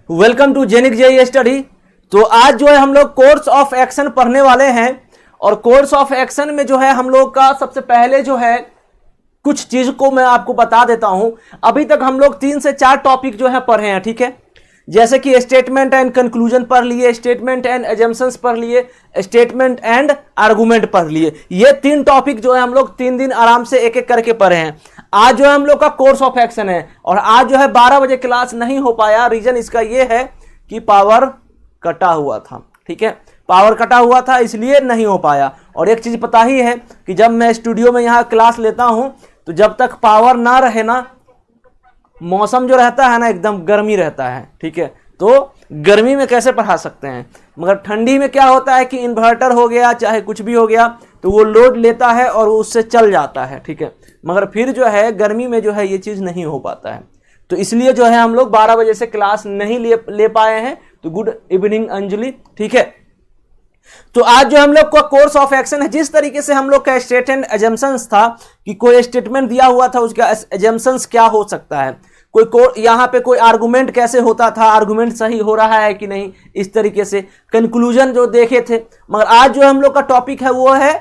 Welcome to जेनिक JEE study. तो आज जो है हम लोग कोर्स ऑफ एक्शन पढ़ने वाले हैं और कोर्स ऑफ एक्शन में जो है हम लोग का सबसे पहले जो है कुछ चीज को मैं आपको बता देता हूं। अभी तक हम लोग 3 से 4 टॉपिक जो है पढ़े हैं, ठीक है। जैसे कि स्टेटमेंट एंड कंक्लूजन पढ़ लिए, स्टेटमेंट एंड एजम्पशंस पढ़ लिए, स्टेटमेंट एंड आर्गुमेंट पढ़ लिए। ये 3 टॉपिक जो है हम लोग 3 दिन आराम से एक एक करके पढ़े हैं। आज जो है हम लोग का कोर्स ऑफ एक्शन है और आज जो है 12 बजे क्लास नहीं हो पाया। रीजन इसका ये है कि पावर कटा हुआ था, ठीक है। पावर कटा हुआ था इसलिए नहीं हो पाया। और एक चीज पता ही है कि जब मैं स्टूडियो में यहाँ क्लास लेता हूं तो जब तक पावर ना रहे ना, मौसम जो रहता है ना एकदम गर्मी रहता है, ठीक है। तो गर्मी में कैसे पढ़ा सकते हैं, मगर ठंडी में क्या होता है कि इन्वर्टर हो गया चाहे कुछ भी हो गया तो वो लोड लेता है और उससे चल जाता है, ठीक है। मगर फिर जो है गर्मी में जो है ये चीज़ नहीं हो पाता है। तो इसलिए जो है हम लोग 12 बजे से क्लास नहीं ले पाए हैं। तो गुड इवनिंग अंजलि, ठीक है। तो आज जो हम लोग का कोर्स ऑफ एक्शन है, जिस तरीके से हम लोग का स्टेट एंड एजम्पशंस था कि कोई स्टेटमेंट दिया हुआ था उसका एजम्पशंस क्या हो सकता है, कोई यहाँ पे कोई आर्गुमेंट कैसे होता था, आर्गुमेंट सही हो रहा है कि नहीं, इस तरीके से कंक्लूजन जो देखे थे। मगर आज जो हम लोग का टॉपिक है वो है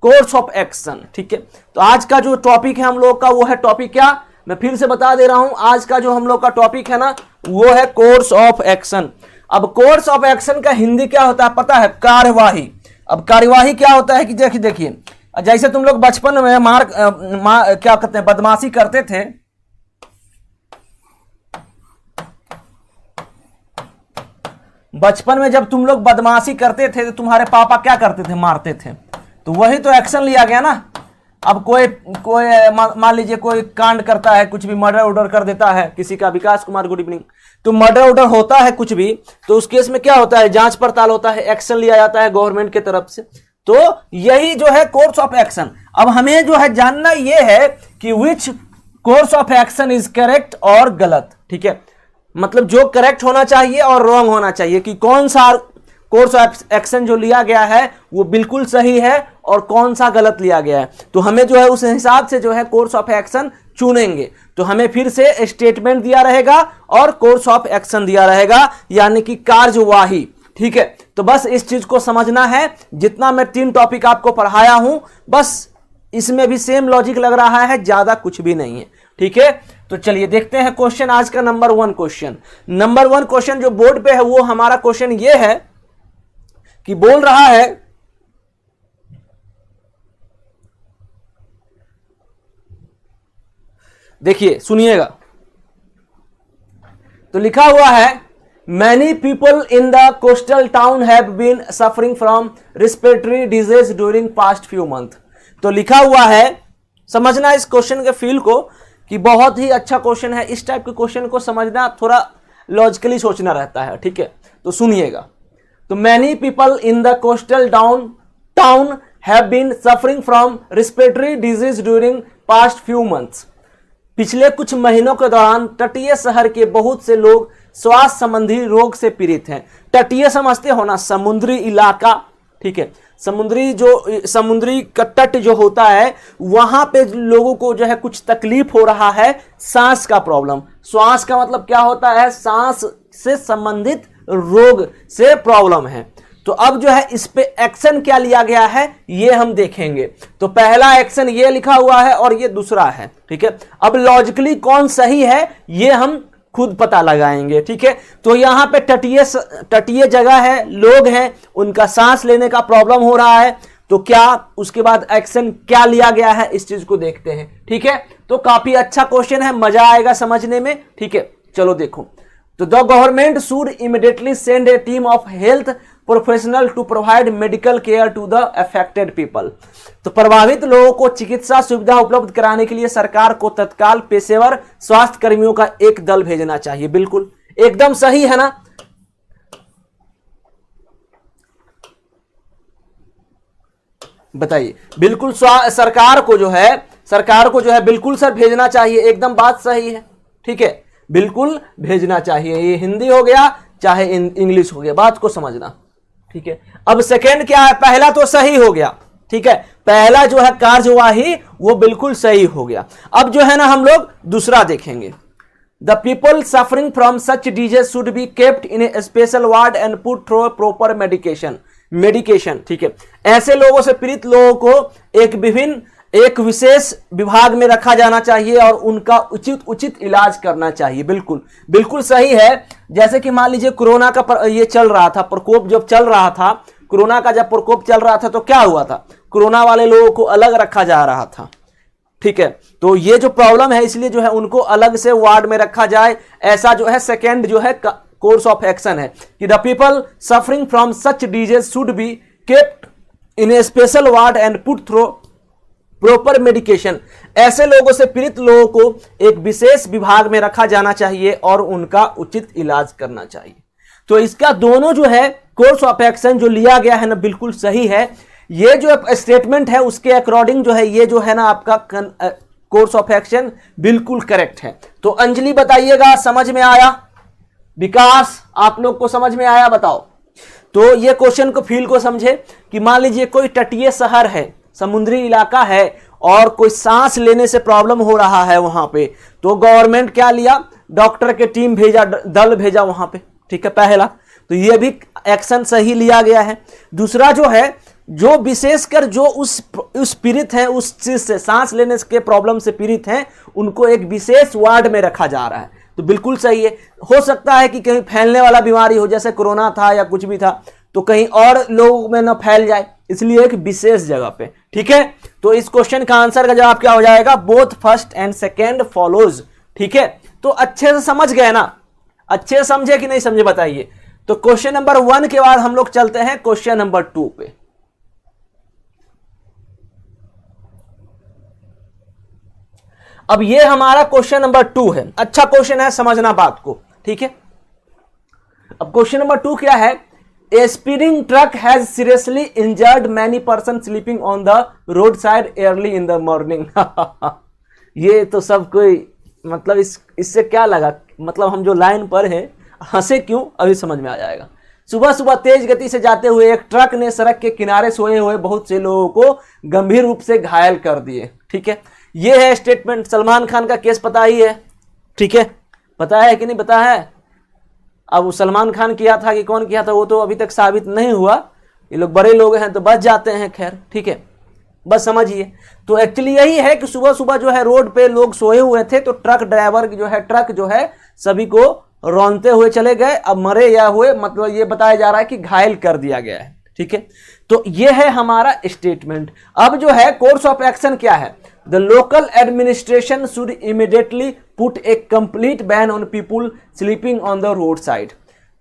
कोर्स ऑफ एक्शन, ठीक है। तो आज का जो टॉपिक है हम लोग का वो है टॉपिक क्या, मैं फिर से बता दे रहा हूं। आज का जो हम लोग का टॉपिक है ना वो है कोर्स ऑफ एक्शन। अब कोर्स ऑफ एक्शन का हिंदी क्या होता है पता है, कार्यवाही। अब कार्यवाही क्या होता है कि देखिए जैसे तुम लोग बचपन में क्या कहते हैं, बदमाशी करते थे। बचपन में जब तुम लोग बदमाशी करते थे तो तुम्हारे पापा क्या करते थे, मारते थे। तो वही तो एक्शन लिया गया ना। अब कोई मान लीजिए कोई कांड करता है, कुछ भी मर्डर ऑर्डर कर देता है किसी का, विकास कुमार गुड इवनिंग। तो मर्डर ऑर्डर होता है कुछ भी, तो उस केस में क्या होता है, जांच पड़ताल होता है, एक्शन लिया जाता है गवर्नमेंट की तरफ से। तो यही जो है कोर्स ऑफ एक्शन। अब हमें जो है जानना यह है कि which course of action is correct और गलत, ठीक है। मतलब जो करेक्ट होना चाहिए और रॉन्ग होना चाहिए कि कौन सा कोर्स ऑफ एक्शन जो लिया गया है वो बिल्कुल सही है और कौन सा गलत लिया गया है। तो हमें जो है उस हिसाब से जो है कोर्स ऑफ एक्शन चुनेंगे। तो हमें फिर से स्टेटमेंट दिया रहेगा और कोर्स ऑफ एक्शन दिया रहेगा, यानी कि कार्यवाही, ठीक है। तो बस इस चीज को समझना है। जितना मैं 3 टॉपिक आपको पढ़ाया हूं बस इसमें भी सेम लॉजिक लग रहा है, ज्यादा कुछ भी नहीं है, ठीक है। तो चलिए देखते हैं क्वेश्चन आज का नंबर 1 क्वेश्चन। नंबर 1 क्वेश्चन जो बोर्ड पे है वो हमारा क्वेश्चन ये है कि बोल रहा है देखिए सुनिएगा। तो लिखा हुआ है many people in the coastal town have been suffering from respiratory disease during past few month. तो लिखा हुआ है, समझना इस क्वेश्चन के फील को कि बहुत ही अच्छा क्वेश्चन है। इस टाइप के क्वेश्चन को समझना थोड़ा लॉजिकली सोचना रहता है, ठीक है। तो सुनिएगा। तो many people in the coastal town have been suffering from respiratory disease during past few months. पिछले कुछ महीनों के दौरान तटीय शहर के बहुत से लोग श्वास संबंधी रोग से पीड़ित हैं। तटीय समझते हो ना, समुद्री इलाका, ठीक है। समुद्री तट जो होता है वहां पे लोगों को जो है कुछ तकलीफ हो रहा है, सांस का प्रॉब्लम। श्वास का मतलब क्या होता है, सांस से संबंधित रोग से प्रॉब्लम है। तो अब जो है इस पे एक्शन क्या लिया गया है ये हम देखेंगे। तो पहला एक्शन ये लिखा हुआ है और ये दूसरा है, ठीक है। अब लॉजिकली कौन सही है ये हम खुद पता लगाएंगे, ठीक है। तो यहां पे तटीय जगह है, लोग हैं, उनका सांस लेने का प्रॉब्लम हो रहा है। तो क्या उसके बाद एक्शन क्या लिया गया है इस चीज को देखते हैं, ठीक है। तो काफी अच्छा क्वेश्चन है, मजा आएगा समझने में, ठीक है। चलो देखो। तो the government should immediately send a team of health professional to provide medical care to the affected people. तो प्रभावित लोगों को चिकित्सा सुविधा उपलब्ध कराने के लिए सरकार को तत्काल पेशेवर स्वास्थ्य कर्मियों का एक दल भेजना चाहिए। बिल्कुल एकदम सही है ना। बताइए, बिल्कुल सरकार को जो है बिल्कुल सर भेजना चाहिए, एकदम बात सही है, ठीक है। बिल्कुल भेजना चाहिए। ये हिंदी हो गया चाहे इंग्लिश हो गया, बात को समझना, ठीक है। अब सेकेंड क्या है, पहला तो सही हो गया, ठीक है। पहला जो है कार्यवाही वो बिल्कुल सही हो गया। अब जो है ना हम लोग दूसरा देखेंगे। The people suffering from such disease should be kept in A special ward and put through proper medication. ठीक है, ऐसे लोगों से पीड़ित लोगों को एक विशेष विभाग में रखा जाना चाहिए और उनका उचित इलाज करना चाहिए। बिल्कुल बिल्कुल सही है। जैसे कि मान लीजिए कोरोना का ये चल रहा था, प्रकोप जब चल रहा था, कोरोना का जब प्रकोप चल रहा था तो क्या हुआ था, कोरोना वाले लोगों को अलग रखा जा रहा था। ठीक है, तो ये जो प्रॉब्लम है इसलिए जो है उनको अलग से वार्ड में रखा जाए, ऐसा जो है सेकेंड जो है कोर्स ऑफ एक्शन है कि the people suffering from such disease should be kept in A special ward and put through proper medication. ऐसे लोगों से पीड़ित लोगों को एक विशेष विभाग में रखा जाना चाहिए और उनका उचित इलाज करना चाहिए। तो इसका दोनों जो है कोर्स ऑफ एक्शन जो लिया गया है ना बिल्कुल सही है। ये जो स्टेटमेंट है उसके अकॉर्डिंग जो है ये जो है ना आपका कोर्स ऑफ एक्शन बिल्कुल करेक्ट है। तो अंजलि बताइएगा समझ में आया? विकास आप लोग को समझ में आया? बताओ। तो ये क्वेश्चन को फील को समझे कि मान लीजिए कोई तटीय शहर है, समुद्री इलाका है और कोई सांस लेने से प्रॉब्लम हो रहा है वहां पे, तो गवर्नमेंट क्या लिया, डॉक्टर के टीम भेजा, दल भेजा वहां पे। ठीक है, पहला तो ये भी एक्शन सही लिया गया है। दूसरा जो है जो विशेषकर जो उस पीड़ित हैं, उस चीज से सांस लेने के प्रॉब्लम से पीड़ित हैं, उनको एक विशेष वार्ड में रखा जा रहा है, तो बिल्कुल सही है। हो सकता है कि कहीं फैलने वाला बीमारी हो, जैसे कोरोना था या कुछ भी था, तो कहीं और लोगों में न फैल जाए, इसलिए एक विशेष जगह पे। ठीक है, तो इस क्वेश्चन का आंसर का जवाब क्या हो जाएगा, both first and second follows. ठीक है, तो अच्छे से समझ गए ना? अच्छे से समझे कि नहीं समझे बताइए। तो क्वेश्चन नंबर 1 के बाद हम लोग चलते हैं क्वेश्चन नंबर 2 पे। अब ये हमारा क्वेश्चन नंबर 2 है। अच्छा क्वेश्चन है, समझना बात को। ठीक है, अब क्वेश्चन नंबर 2 क्या है, a speeding truck has seriously injured many person sleeping on the road side early in the morning. ये तो सब कोई मतलब इससे क्या लगा, मतलब हम जो लाइन पर है हंसे क्यों, अभी समझ में आ जाएगा। सुबह सुबह तेज गति से जाते हुए एक ट्रक ने सड़क के किनारे सोए हुए बहुत से लोगों को गंभीर रूप से घायल कर दिए। ठीक है, ये है स्टेटमेंट। सलमान खान का केस पता ही है। ठीक है, पता है कि नहीं पता है? अब सलमान खान किया था कि कौन किया था वो तो अभी तक साबित नहीं हुआ। ये लोग बड़े लोग हैं तो बच जाते हैं, खैर ठीक है, बस समझिए। तो एक्चुअली यही है कि सुबह सुबह जो है रोड पे लोग सोए हुए थे, तो ट्रक ड्राइवर जो है ट्रक जो है सभी को रौंदते हुए चले गए। अब मरे या हुए मतलब ये बताया जा रहा है कि घायल कर दिया गया है। ठीक है, तो ये है हमारा स्टेटमेंट। अब जो है कोर्स ऑफ एक्शन क्या है, the local administration should immediately put A complete ban on people sleeping on the road side.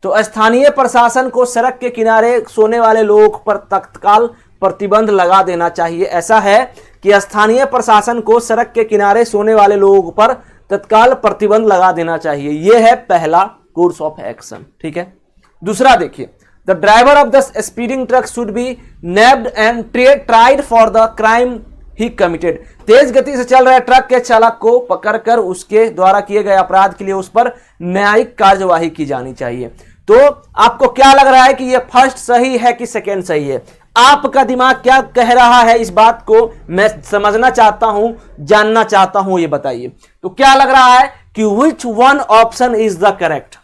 तो स्थानीय प्रशासन को सड़क के किनारे सोने वाले लोगों पर तत्काल प्रतिबंध लगा देना चाहिए। ऐसा है कि स्थानीय प्रशासन को सड़क के किनारे सोने वाले लोगों पर तत्काल प्रतिबंध लगा देना चाहिए। यह है पहला कोर्स ऑफ एक्शन। ठीक है, दूसरा देखिए, the driver of the speeding truck should be nabbed and tried for the crime he committed. तेज गति से चल रहे ट्रक के चालक को पकड़कर उसके द्वारा किए गए अपराध के लिए उस पर न्यायिक कार्यवाही की जानी चाहिए। तो आपको क्या लग रहा है कि ये फर्स्ट सही है कि सेकेंड सही है? आपका दिमाग क्या कह रहा है, इस बात को मैं समझना चाहता हूं, जानना चाहता हूं, ये बताइए। तो क्या लग रहा है कि which one option is the correct,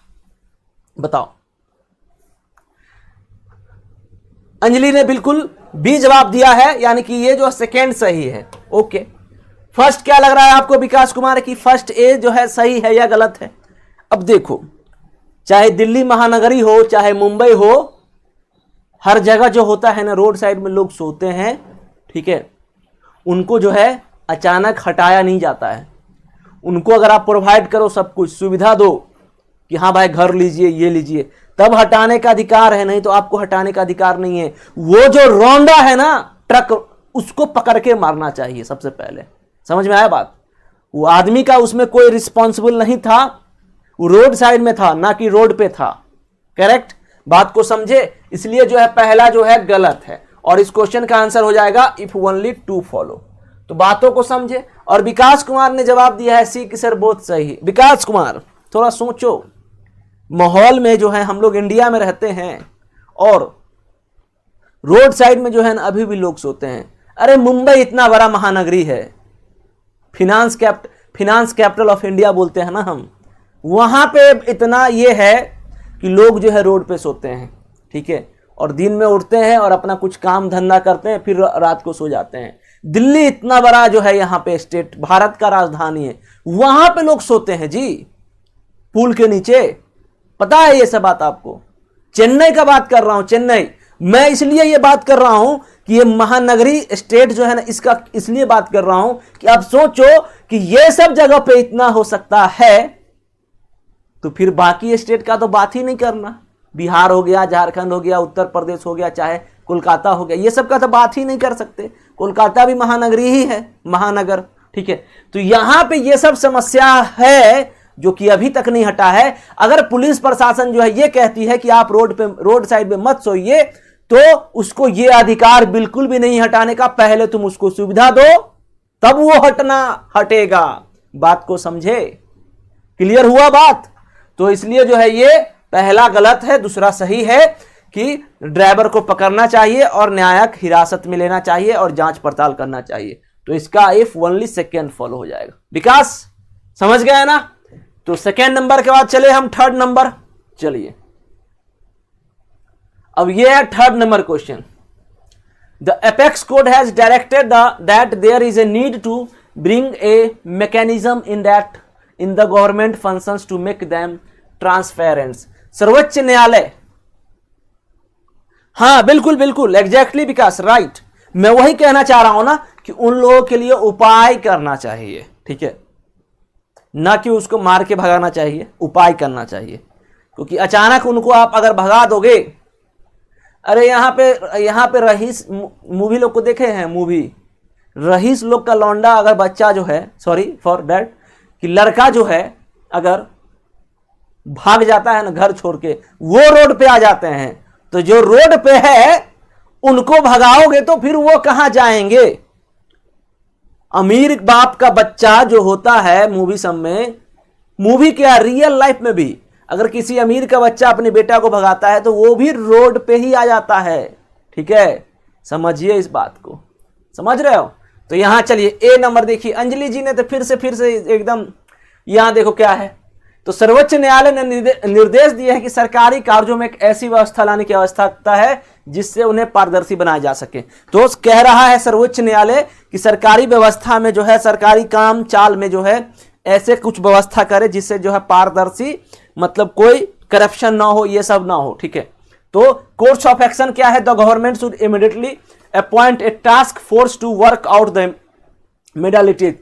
बताओ। अंजलि ने बिल्कुल बी जवाब दिया है, यानी कि ये जो सेकेंड सही है। ओके, फर्स्ट क्या लग रहा है आपको विकास कुमार की फर्स्ट ए जो है सही है या गलत है? अब देखो, चाहे दिल्ली महानगरी हो चाहे मुंबई हो, हर जगह जो होता है ना रोड साइड में लोग सोते हैं। ठीक है, उनको जो है अचानक हटाया नहीं जाता है। उनको अगर आप प्रोवाइड करो सब कुछ सुविधा दो कि हाँ भाई घर लीजिए ये लीजिए, तब हटाने का अधिकार है, नहीं तो आपको हटाने का अधिकार नहीं है। वो जो रौंदा है ना ट्रक, उसको पकड़ के मारना चाहिए सबसे पहले। समझ में आया बात? वो आदमी का उसमें कोई रिस्पॉन्सिबल नहीं था, वो रोड साइड में था ना कि रोड पे था। करेक्ट बात को समझे? इसलिए जो है पहला जो है गलत है और इस क्वेश्चन का आंसर हो जाएगा इफ ओनली टू फॉलो। तो बातों को समझे। और विकास कुमार ने जवाब दिया है सी कि सर बहुत सही। विकास कुमार थोड़ा सोचो, माहौल में जो है हम लोग इंडिया में रहते हैं और रोड साइड में जो है ना अभी भी लोग सोते हैं। अरे मुंबई इतना बड़ा महानगरी है, फिनांस कैपिटल ऑफ इंडिया बोलते हैं ना हम, वहां पे इतना ये है कि लोग जो है रोड पे सोते हैं, ठीक है, और दिन में उठते हैं और अपना कुछ काम धंधा करते हैं, फिर रात को सो जाते हैं। दिल्ली इतना बड़ा जो है यहाँ पे स्टेट, भारत का राजधानी है, वहां पे लोग सोते हैं जी, पुल के नीचे। पता है ये सब बात आपको? चेन्नई का बात कर रहा हूं, चेन्नई। मैं इसलिए ये बात कर रहा हूं कि ये महानगरी स्टेट जो है ना, इसका इसलिए बात कर रहा हूं कि आप सोचो कि ये सब जगह पे इतना हो सकता है, तो फिर बाकी स्टेट का तो बात ही नहीं करना। बिहार हो गया, झारखंड हो गया, उत्तर प्रदेश हो गया, चाहे कोलकाता हो गया, ये सब का तो बात ही नहीं कर सकते। कोलकाता भी महानगरी ही है, महानगर, ठीक है। तो यहां पे ये सब समस्या है जो कि अभी तक नहीं हटा है। अगर पुलिस प्रशासन जो है ये कहती है कि आप रोड साइड पे मत सोइए, तो उसको ये अधिकार बिल्कुल भी नहीं हटाने का। पहले तुम उसको सुविधा दो, तब वो हटेगा। बात को समझे? क्लियर हुआ बात? तो इसलिए जो है ये पहला गलत है, दूसरा सही है कि ड्राइवर को पकड़ना चाहिए और न्यायिक हिरासत में लेना चाहिए और जांच पड़ताल करना चाहिए। तो इसका इफ ओनली सेकेंड फॉलो हो जाएगा। विकास समझ गए ना? तो सेकेंड नंबर के बाद चले हम थर्ड नंबर। चलिए अब ये है third number question. The apex court has directed that there is a need to bring a mechanism in the government functions to make them transparent. सर्वोच्च न्यायालय, हाँ बिल्कुल बिल्कुल एग्जैक्टली विकास, राइट। मैं वही कहना चाह रहा हूं ना कि उन लोगों के लिए उपाय करना चाहिए, ठीक है, ना कि उसको मार के भगाना चाहिए, उपाय करना चाहिए। क्योंकि अचानक उनको आप अगर भगा दोगे, अरे यहाँ पे रहीस मूवी लोग को देखे हैं, मूवी रहीस लोग का लौंडा अगर बच्चा जो है, सॉरी फॉर दैट, कि लड़का जो है अगर भाग जाता है ना घर छोड़ के, वो रोड पे आ जाते हैं। तो जो रोड पे है उनको भगाओगे तो फिर वो कहां जाएंगे? अमीर बाप का बच्चा जो होता है मूवी सब में, मूवी क्या रियल लाइफ में भी, अगर किसी अमीर का बच्चा अपने बेटा को भगाता है तो वो भी रोड पे ही आ जाता है, ठीक है। समझिए इस बात को, समझ रहे हो? तो यहां चलिए ए नंबर देखिए, अंजलि जी ने तो फिर से एकदम, यहां देखो क्या है। तो सर्वोच्च न्यायालय ने निर्देश दिए हैं कि सरकारी कार्यों में एक ऐसी व्यवस्था लाने की आवश्यकता है जिससे उन्हें पारदर्शी बनाया जा सके। तो कह रहा है सर्वोच्च न्यायालय कि सरकारी व्यवस्था में जो है, सरकारी काम चाल में जो है ऐसे कुछ व्यवस्था करे जिससे जो है पारदर्शी, मतलब कोई करप्शन ना हो, ये सब ना हो, ठीक है। तो कोर्स ऑफ एक्शन क्या है? The government should immediately appoint a task force to work out the modalities.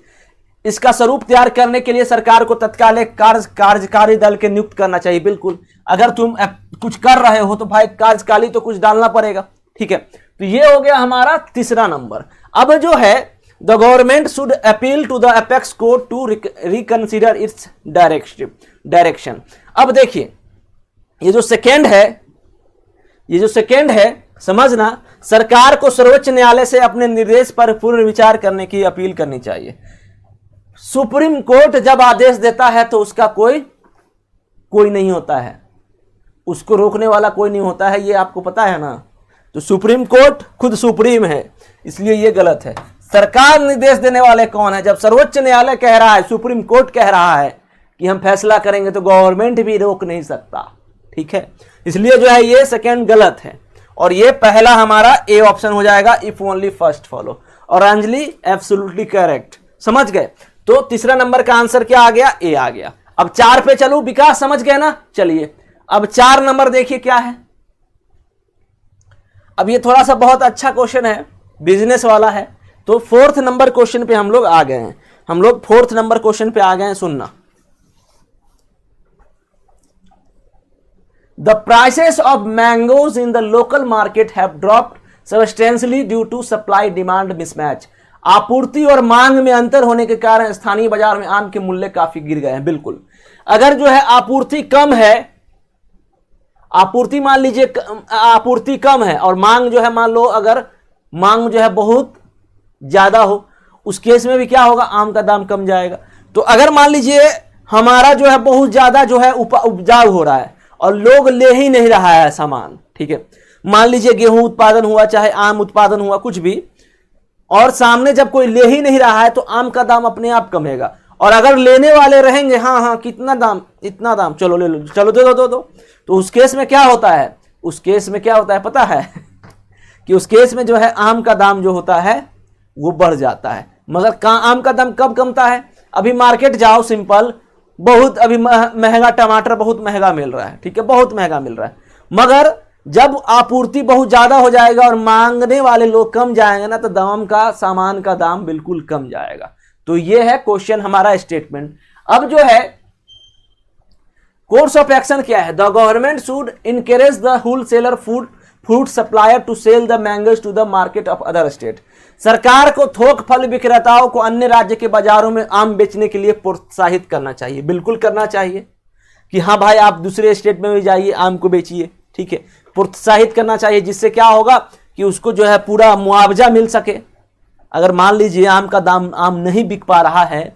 इसका स्वरूप तैयार करने के लिए सरकार को तत्काल एक कार्यकारी दल के नियुक्त करना चाहिए। बिल्कुल, अगर तुम कुछ कर रहे हो तो भाई कार्यकाली तो कुछ डालना पड़ेगा, ठीक है। तो ये हो गया हमारा तीसरा नंबर। अब जो है the government should appeal to the apex court to reconsider its direction. अब देखिए ये जो सेकेंड है समझना, सरकार को सर्वोच्च न्यायालय से अपने निर्देश पर पुनर्विचार करने की अपील करनी चाहिए। सुप्रीम कोर्ट जब आदेश देता है तो उसका कोई नहीं होता है, उसको रोकने वाला कोई नहीं होता है, ये आपको पता है ना। तो सुप्रीम कोर्ट खुद सुप्रीम है, इसलिए ये गलत है। सरकार निर्देश देने वाले कौन है? जब सर्वोच्च न्यायालय कह रहा है, सुप्रीम कोर्ट कह रहा है कि हम फैसला करेंगे, तो गवर्नमेंट भी रोक नहीं सकता, ठीक है। इसलिए जो है ये सेकेंड गलत है और ये पहला हमारा ए ऑप्शन हो जाएगा, इफ ओनली फर्स्ट फॉलो। और अंजलि एब्सोल्युटली करेक्ट, समझ गए। तो तीसरा नंबर का आंसर क्या आ गया? ए आ गया। अब 4 पे चलूं, विकास समझ गए ना? चलिए अब 4 नंबर देखिए क्या है। अब ये थोड़ा सा बहुत अच्छा क्वेश्चन है, बिजनेस वाला है। तो 4th नंबर क्वेश्चन पे हम लोग आ गए हैं, हम लोग 4th नंबर क्वेश्चन पे आ गए हैं। सुनना, the prices of mangoes in the local market have dropped substantially due to supply demand mismatch. आपूर्ति और मांग में अंतर होने के कारण स्थानीय बाजार में आम के मूल्य काफी गिर गए हैं। बिल्कुल, अगर जो है आपूर्ति कम है, आपूर्ति मान लीजिए आपूर्ति कम है और मांग जो है, मान लो अगर मांग जो है बहुत ज्यादा हो, उस केस में भी क्या होगा? आम का दाम कम जाएगा। तो अगर मान लीजिए हमारा जो है बहुत ज्यादा जो है उपजाऊ हो रहा है और लोग ले ही नहीं रहा है सामान, ठीक है। मान लीजिए गेहूं उत्पादन हुआ, चाहे आम उत्पादन हुआ, कुछ भी, और सामने जब कोई ले ही नहीं रहा है तो आम का दाम अपने आप कमेगा। और अगर लेने वाले रहेंगे हाँ हाँ कितना दाम, इतना दाम, चलो ले लो, चलो दे दो, तो उस केस में क्या होता है, उस केस में क्या होता है पता है कि उस केस में जो है आम का दाम जो होता है वो बढ़ जाता है। मगर आम का दाम कब कमता है, अभी मार्केट जाओ सिंपल, बहुत अभी महंगा टमाटर बहुत महंगा मिल रहा है, ठीक है, बहुत महंगा मिल रहा है, मगर जब आपूर्ति बहुत ज्यादा हो जाएगा और मांगने वाले लोग कम जाएंगे ना, तो दाम का, सामान का दाम बिल्कुल कम जाएगा। तो ये है क्वेश्चन हमारा स्टेटमेंट। अब जो है कोर्स ऑफ एक्शन क्या है, the government should encourage the wholesaler fruit supplier to sell the mangoes to the market of other state. सरकार को थोक फल विक्रेताओं को अन्य राज्य के बाजारों में आम बेचने के लिए प्रोत्साहित करना चाहिए, बिल्कुल करना चाहिए कि हाँ भाई आप दूसरे स्टेट में भी जाइए आम को बेचिए, ठीक है, प्रोत्साहित करना चाहिए, जिससे क्या होगा कि उसको जो है पूरा मुआवजा मिल सके। अगर मान लीजिए आम का दाम, आम नहीं बिक पा रहा है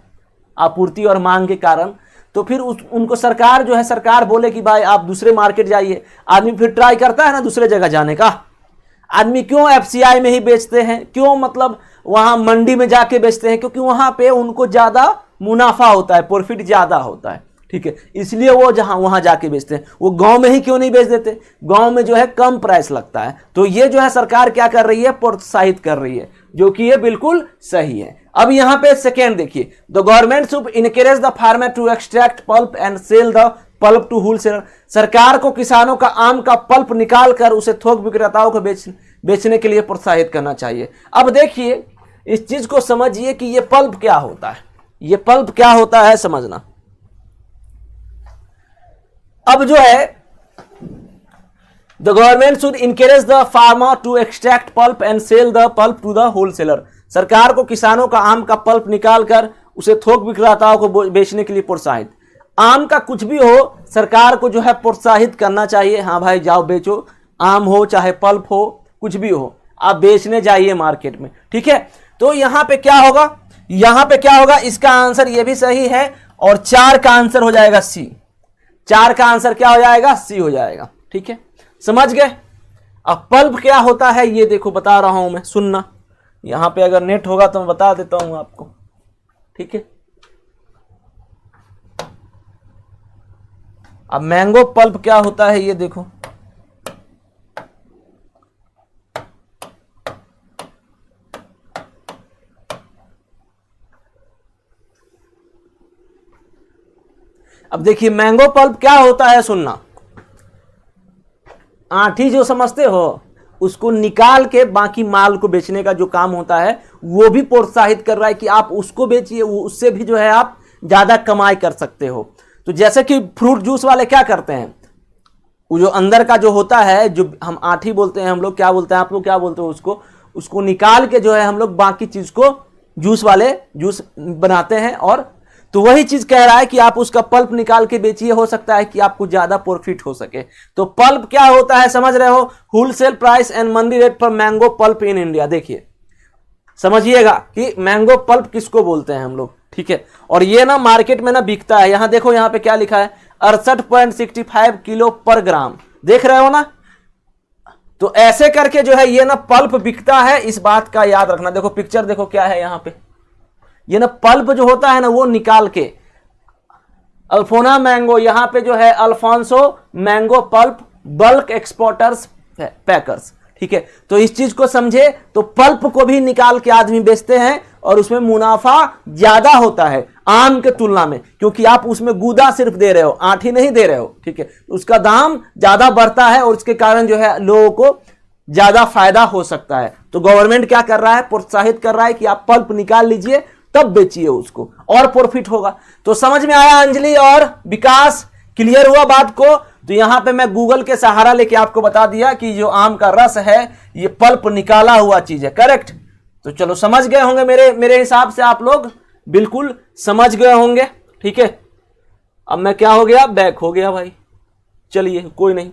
आपूर्ति और मांग के कारण, तो फिर उनको सरकार जो है, सरकार बोले कि भाई आप दूसरे मार्केट जाइए, आदमी फिर ट्राई करता है ना दूसरे जगह जाने का। आदमी क्यों एफसीआई में ही बेचते हैं, क्यों मतलब वहां मंडी में जाके बेचते हैं, क्योंकि वहां पे उनको ज्यादा मुनाफा होता है, प्रॉफिट ज्यादा होता है, ठीक है, इसलिए वो जहां वहां जाके बेचते हैं। वो गांव में ही क्यों नहीं बेच देते, गांव में जो है कम प्राइस लगता है। तो ये जो है सरकार क्या कर रही है, प्रोत्साहित कर रही है, जो कि ये बिल्कुल सही है। अब यहां पे सेकेंड देखिए, the government should encourage the farmer to extract pulp and sell the pulp to wholesaler. सरकार को किसानों का आम का पल्प निकाल कर उसे थोक विक्रेताओं को बेचने के लिए प्रोत्साहित करना चाहिए। अब देखिए इस चीज को समझिए कि ये पल्प क्या होता है, ये पल्प क्या होता है समझना। अब जो है the government should encourage the farmer to extract pulp and sell the pulp to the wholesaler. सरकार को किसानों का आम का पल्प निकालकर उसे थोक विक्रेताओं को बेचने के लिए प्रोत्साहित। आम का कुछ भी हो सरकार को जो है प्रोत्साहित करना चाहिए, हाँ भाई जाओ बेचो, आम हो चाहे पल्प हो कुछ भी हो आप बेचने जाइए मार्केट में, ठीक है। तो यहां पे क्या होगा, यहां पे क्या होगा, इसका आंसर ये भी सही है और 4 का आंसर हो जाएगा सी। 4 का आंसर क्या हो जाएगा, सी हो जाएगा, ठीक है, समझ गए। अब पल्प क्या होता है ये देखो बता रहा हूं मैं, सुनना, यहां पे अगर नेट होगा तो मैं बता देता हूं आपको, ठीक है। अब मैंगो पल्प क्या होता है ये देखो, अब देखिए मैंगो पल्प क्या होता है, सुनना, आठी जो समझते हो उसको निकाल के बाकी माल को बेचने का जो काम होता है वो भी प्रोत्साहित कर रहा है कि आप उसको बेचिए, उससे भी जो है आप ज्यादा कमाई कर सकते हो। तो जैसे कि फ्रूट जूस वाले क्या करते हैं, वो जो अंदर का जो होता है, जो हम आठी बोलते हैं, हम लोग क्या बोलते हैं, आप लोग क्या बोलते हो उसको निकाल के जो है हम लोग बाकी चीज को जूस वाले जूस बनाते हैं। और तो वही चीज कह रहा है कि आप उसका पल्प निकाल के बेचिए, हो सकता है कि आपको ज्यादा प्रॉफिट हो सके। तो पल्प क्या होता है समझ रहे हो, wholesale price and Mandi rate for mango pulp in India. देखिए समझिएगा कि मैंगो पल्प किसको बोलते हैं हम लोग, ठीक है। और ये ना मार्केट में ना बिकता है, यहां देखो यहां पे क्या लिखा है, 68.65 किलो पर ग्राम, देख रहे हो ना। तो ऐसे करके जो है ये ना पल्प बिकता है, इस बात का याद रखना। देखो पिक्चर देखो क्या है यहां पे, ये ना पल्प जो होता है ना वो निकाल के अल्फोना मैंगो, यहां पे जो है Alfonso mango pulp bulk exporters packers, ठीक है। तो इस चीज को समझे, तो पल्प को भी निकाल के आदमी बेचते हैं और उसमें मुनाफा ज्यादा होता है आम के तुलना में, क्योंकि आप उसमें गूदा सिर्फ दे रहे हो, आठी नहीं दे रहे हो, ठीक है। उसका दाम ज्यादा बढ़ता है और उसके कारण जो है लोगों को ज्यादा फायदा हो सकता है। तो गवर्नमेंट क्या कर रहा है, प्रोत्साहित कर रहा है कि आप पल्प निकाल लीजिए तब बेचिए उसको और प्रॉफिट होगा। तो समझ में आया अंजलि और विकास, क्लियर हुआ बात को। तो यहां पे मैं गूगल के सहारा लेके आपको बता दिया कि जो आम का रस है ये पल्प निकाला हुआ चीज है, करेक्ट। तो चलो समझ गए होंगे, मेरे हिसाब से आप लोग बिल्कुल समझ गए होंगे, ठीक है। अब मैं क्या हो गया, बैक हो गया भाई, चलिए कोई नहीं।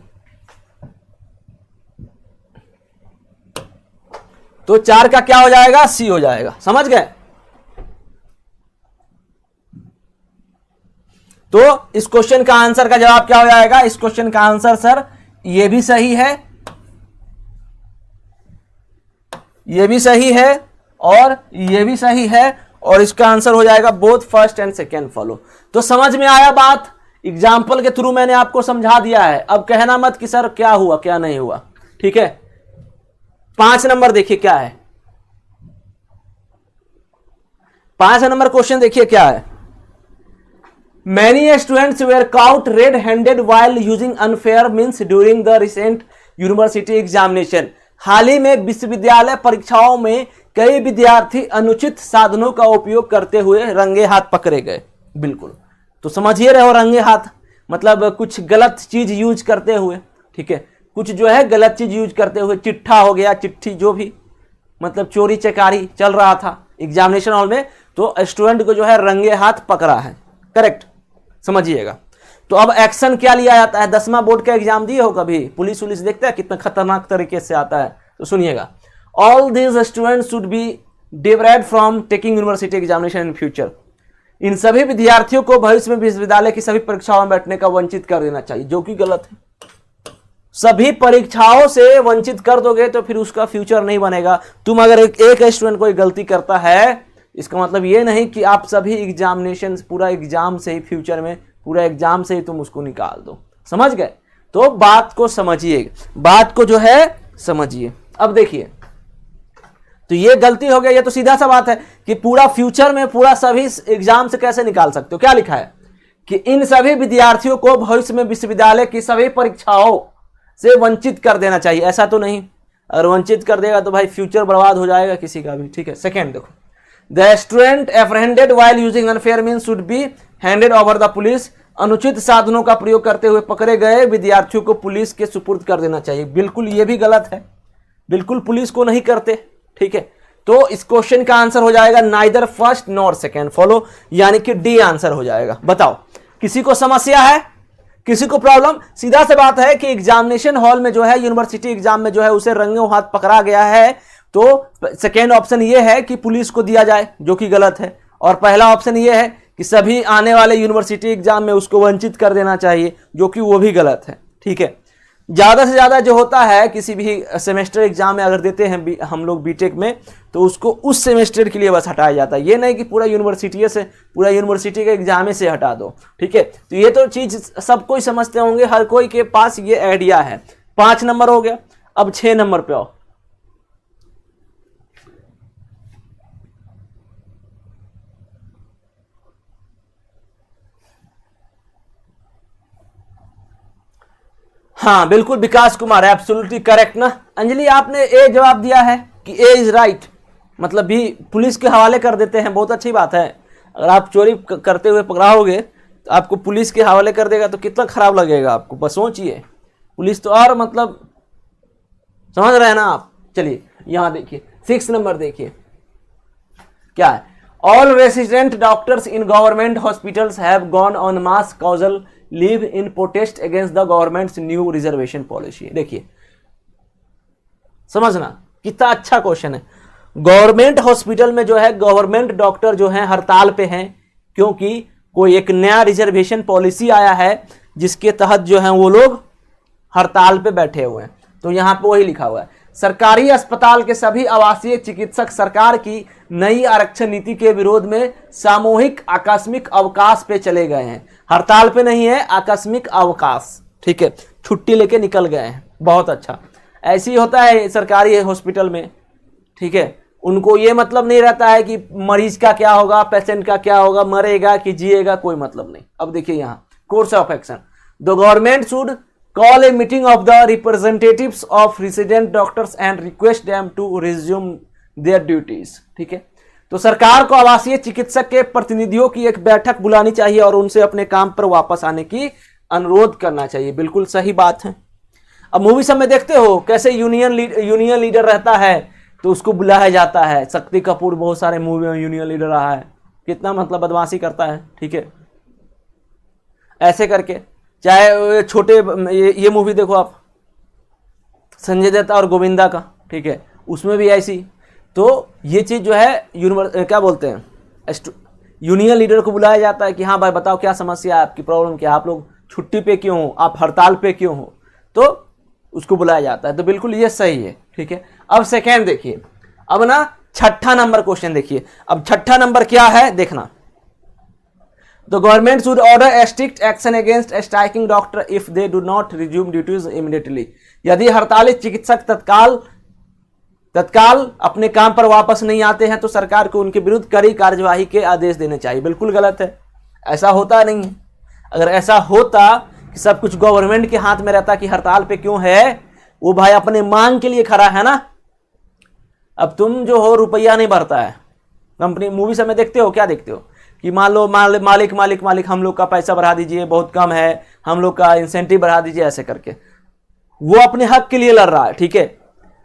तो 4 का क्या हो जाएगा, सी हो जाएगा, समझ गए। तो इस क्वेश्चन का आंसर का जवाब क्या हो जाएगा, इस क्वेश्चन का आंसर सर ये भी सही है, ये भी सही है और ये भी सही है और इसका आंसर हो जाएगा both first and second follow. तो समझ में आया बात, एग्जाम्पल के थ्रू मैंने आपको समझा दिया है। अब कहना मत कि सर क्या हुआ क्या नहीं हुआ, ठीक है। 5 नंबर देखिए क्या है, 5 नंबर क्वेश्चन देखिए क्या है। Many students were caught red handed while using unfair means during the recent university examination. हाल ही में विश्वविद्यालय परीक्षाओं में कई विद्यार्थी अनुचित साधनों का उपयोग करते हुए रंगे हाथ पकड़े गए। बिल्कुल, तो समझिए रहे हो, रंगे हाथ मतलब कुछ गलत चीज यूज करते हुए, ठीक है, कुछ जो है गलत चीज यूज करते हुए, चिट्ठा हो गया, चिट्ठी, जो भी मतलब चोरी चकारी चल रहा था एग्जामिनेशन हॉल में, तो स्टूडेंट को जो है रंगे हाथ पकड़ा है। करेक्ट, समझिएगा। तो अब एक्शन क्या लिया जाता है? 10वां बोर्ड का एग्जाम दिए हो कभी? पुलिस वुलिस देखते हैं कितना खतरनाक तरीके से आता है, तो सुनिएगा। All these students should be deprived from taking university examination in future. इन सभी विद्यार्थियों को भविष्य में विश्वविद्यालय की सभी परीक्षाओं में बैठने का वंचित कर देना चाहिए, जो कि गलत है। सभी परीक्षाओं से वंचित कर दोगे तो फिर उसका फ्यूचर नहीं बनेगा। तुम अगर एक स्टूडेंट कोई गलती करता है, इसका मतलब ये नहीं कि आप सभी एग्जामिनेशन, पूरा एग्जाम से ही, फ्यूचर में पूरा एग्जाम से ही तुम उसको निकाल दो। समझ गए? तो बात को समझिए, बात को जो है समझिए। अब देखिए, तो ये गलती हो गया, ये तो सीधा सा बात है कि पूरा फ्यूचर में पूरा सभी एग्जाम से कैसे निकाल सकते हो। क्या लिखा है कि इन सभी विद्यार्थियों को भविष्य में विश्वविद्यालय की सभी परीक्षाओं से वंचित कर देना चाहिए। ऐसा तो नहीं, अगर वंचित कर देगा तो भाई फ्यूचर बर्बाद हो जाएगा किसी का भी, ठीक है। सेकेंड देखो, the student apprehended while using unfair means should be handed over the police. अनुचित साधनों का प्रयोग करते हुए पकड़े गए विद्यार्थियों को पुलिस के सुपुर्द कर देना चाहिए। बिल्कुल ये भी गलत है, बिल्कुल पुलिस को नहीं करते, ठीक है। तो इस क्वेश्चन का आंसर हो जाएगा neither first nor second follow, यानी कि डी आंसर हो जाएगा। बताओ, किसी को समस्या है, किसी को प्रॉब्लम? सीधा सा बात है कि एग्जामिनेशन हॉल में जो है, यूनिवर्सिटी एग्जाम में जो है, उसे रंगों हाथ पकड़ा गया है, तो सेकेंड ऑप्शन ये है कि पुलिस को दिया जाए, जो कि गलत है। और पहला ऑप्शन ये है कि सभी आने वाले यूनिवर्सिटी एग्जाम में उसको वंचित कर देना चाहिए, जो कि वो भी गलत है, ठीक है। ज्यादा से ज्यादा जो होता है किसी भी सेमेस्टर एग्जाम में अगर देते हैं हम लोग बीटेक में, तो उसको उस सेमेस्टर के लिए बस हटाया जाता है। ये नहीं कि पूरा यूनिवर्सिटी से, पूरा यूनिवर्सिटी के एग्जाम से हटा दो, ठीक है। तो ये तो चीज सब कोई समझते होंगे, हर कोई के पास ये आइडिया है। 5 नंबर हो गया। अब 6 नंबर पे आओ। हाँ बिल्कुल, विकास कुमार, एब्सोल्युटली करेक्ट ना। अंजलि आपने ए जवाब दिया है कि ए इज राइट, मतलब भी पुलिस के हवाले कर देते हैं। बहुत अच्छी बात है। अगर आप चोरी करते हुए पकड़ाओगे तो आपको पुलिस के हवाले कर देगा तो कितना खराब लगेगा आपको, बस सोचिए। पुलिस तो और मतलब, समझ रहे हैं ना आप। चलिए यहां देखिए, 6 नंबर देखिए क्या है। All resident doctors in government hospitals have gone on mass causal leave in protest against the governments new reservation policy. देखिए, समझना कितना अच्छा क्वेश्चन है। गवर्नमेंट हॉस्पिटल में जो है गवर्नमेंट डॉक्टर जो है हड़ताल पे हैं, क्योंकि कोई एक नया रिजर्वेशन पॉलिसी आया है जिसके तहत जो है वो लोग हड़ताल पे बैठे हुए हैं। तो यहां पे वही लिखा हुआ है, सरकारी अस्पताल के सभी आवासीय चिकित्सक सरकार की नई आरक्षण नीति के विरोध में सामूहिक आकस्मिक अवकाश पे चले गए हैं। हड़ताल पे नहीं है, आकस्मिक अवकाश, ठीक है, छुट्टी लेके निकल गए हैं। बहुत अच्छा, ऐसे ही होता है सरकारी हॉस्पिटल में, ठीक है। उनको ये मतलब नहीं रहता है कि मरीज का क्या होगा, पेशेंट का क्या होगा, मरेगा कि जिएगा, कोई मतलब नहीं। अब देखिए यहाँ course of action, the government should call a meeting of the representatives of resident doctors and request them to resume their duties। ठीक है, तो सरकार को आवासीय चिकित्सक के प्रतिनिधियों की एक बैठक बुलानी चाहिए और उनसे अपने काम पर वापस आने की अनुरोध करना चाहिए। बिल्कुल सही बात है। अब मूवी सब में देखते हो कैसे यूनियन लीडर रहता है तो उसको बुलाया जाता है। शक्ति कपूर बहुत सारे मूवी में यूनियन लीडर रहा है, कितना मतलब बदमाशी करता है, ठीक है। ऐसे करके, चाहे छोटे ये मूवी देखो आप, संजय दत्त और गोविंदा का, ठीक है, उसमें भी ऐसी। तो ये चीज जो है क्या बोलते हैं, यूनियन लीडर को बुलाया जाता है कि हाँ भाई बताओ क्या समस्या है, आपकी प्रॉब्लम क्या, आप लोग छुट्टी पे क्यों हो, आप हड़ताल पे क्यों हो, तो उसको बुलाया जाता है। तो बिल्कुल ये सही है, ठीक है। अब सेकेंड देखिए, अब ना छठा नंबर क्वेश्चन देखिए। अब छठा नंबर क्या है देखना, the government should order strict action against striking doctor if they do not resume duties immediately. यदि हड़ताली चिकित्सक तत्काल अपने काम पर वापस नहीं आते हैं तो सरकार को उनके विरुद्ध कड़ी कार्यवाही के आदेश देने चाहिए। बिल्कुल गलत है, ऐसा होता नहीं है। अगर ऐसा होता कि सब कुछ गवर्नमेंट के हाथ में रहता कि हड़ताल पे क्यों है, वो भाई अपने मांग के लिए खड़ा है ना। अब तुम जो हो रुपया नहीं भरता है कंपनी, मूवी सब में देखते हो क्या देखते हो कि मान लो मालिक हम लोग का पैसा बढ़ा दीजिए, बहुत कम है, हम लोग का इंसेंटिव बढ़ा दीजिए, ऐसे करके वो अपने हक के लिए लड़ रहा है। ठीक है,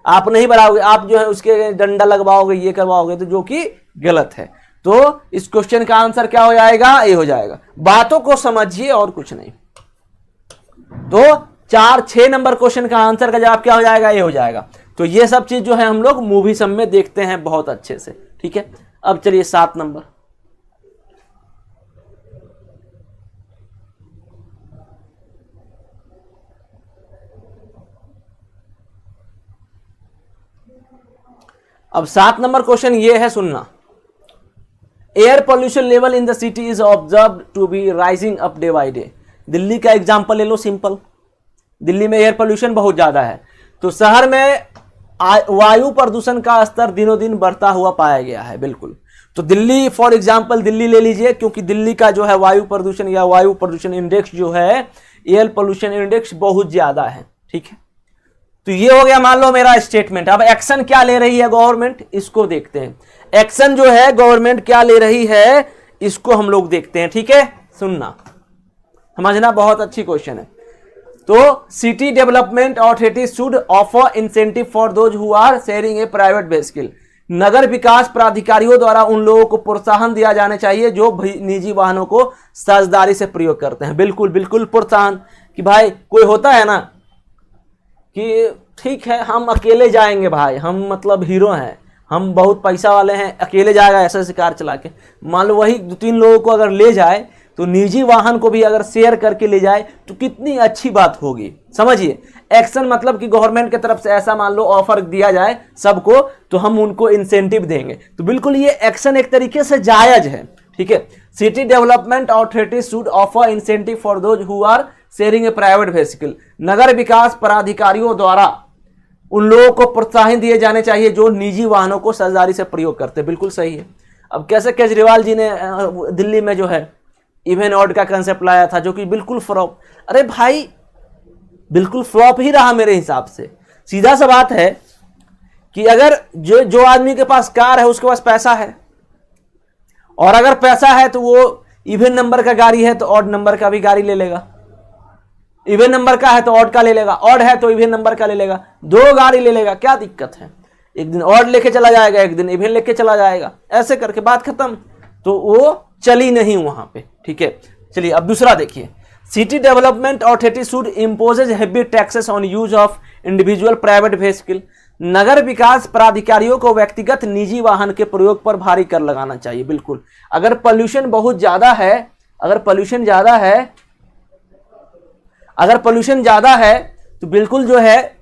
आप नहीं बढ़ाओगे, आप जो है उसके डंडा लगवाओगे, ये करवाओगे, तो जो कि गलत है। तो इस क्वेश्चन का आंसर क्या हो जाएगा, ये हो जाएगा। बातों को समझिए और कुछ नहीं। तो 4-6 नंबर क्वेश्चन का आंसर का जवाब क्या हो जाएगा, ये हो जाएगा। तो ये सब चीज जो है हम लोग मूवी सब में देखते हैं बहुत अच्छे से। ठीक है, अब चलिए 7 नंबर। अब 7 नंबर क्वेश्चन ये है, सुनना। Air pollution level in the city is observe to be rising up day by day. Delhi का एग्जांपल ले लो, सिंपल। दिल्ली में एयर पोल्यूशन बहुत ज्यादा है, तो शहर में वायु प्रदूषण का स्तर दिनों दिन बढ़ता हुआ पाया गया है। बिल्कुल, तो दिल्ली फॉर एग्जांपल दिल्ली ले लीजिए, क्योंकि दिल्ली का जो है वायु प्रदूषण या वायु प्रदूषण इंडेक्स जो है, एयर पोल्यूशन इंडेक्स बहुत ज्यादा है। ठीक है, तो ये हो गया मान लो मेरा स्टेटमेंट। अब एक्शन क्या ले रही है गवर्नमेंट, इसको देखते हैं। एक्शन जो है गवर्नमेंट क्या ले रही है, इसको हम लोग देखते हैं। ठीक है, सुनना समझना, बहुत अच्छी क्वेश्चन है। तो city development authority should offer incentive for those who are sharing a private vehicle. नगर विकास प्राधिकारियों द्वारा उन लोगों को प्रोत्साहन दिया जाना चाहिए जो निजी वाहनों को साझेदारी से प्रयोग करते हैं। बिल्कुल बिल्कुल प्रोत्साहन, कि भाई कोई होता है ना कि ठीक है हम अकेले जाएंगे भाई, हम मतलब हीरो हैं, हम बहुत पैसा वाले हैं, अकेले जाएगा ऐसे ऐसे कार चला के। मान लो वही 2-3 लोगों को अगर ले जाए, तो निजी वाहन को भी अगर शेयर करके ले जाए तो कितनी अच्छी बात होगी। समझिए, एक्शन मतलब कि गवर्नमेंट की तरफ से ऐसा मान लो ऑफर दिया जाए सबको, तो हम उनको इंसेंटिव देंगे। तो बिल्कुल ये एक्शन एक तरीके से जायज है। ठीक है, city development authority should offer incentive for those who are sharing a private vehicle. नगर विकास प्राधिकारियों द्वारा उन लोगों को प्रोत्साहन दिए जाने चाहिए जो निजी वाहनों को साझेदारी से प्रयोग करते हैं। बिल्कुल सही है। अब कैसे केजरीवाल जी ने दिल्ली में जो है इवन ऑड का कंसेप्ट लाया था, जो कि बिल्कुल फ्लॉप। अरे भाई बिल्कुल फ्लॉप ही रहा मेरे हिसाब से। सीधा सा बात है कि अगर जो आदमी के पास कार है उसके पास पैसा है, और अगर पैसा है तो वो इवन नंबर का गाड़ी है तो ऑड नंबर का भी गाड़ी ले लेगा, इवन नंबर का है तो ऑड का ले लेगा, ऑड है तो इवन नंबर का ले लेगा, 2 गाड़ी ले लेगा, क्या दिक्कत है। एक दिन ऑड लेके चला जाएगा, एक दिन इवन लेके चला जाएगा, ऐसे करके बात खत्म। तो वो चली नहीं वहां पे। ठीक है, चलिए अब दूसरा देखिए। City development authority should imposes heavy taxes on use of individual private vehicle. नगर विकास प्राधिकारियों को व्यक्तिगत निजी वाहन के प्रयोग पर भारी कर लगाना चाहिए। बिल्कुल, अगर पोल्यूशन बहुत ज्यादा है, अगर पोल्यूशन ज्यादा है तो बिल्कुल जो है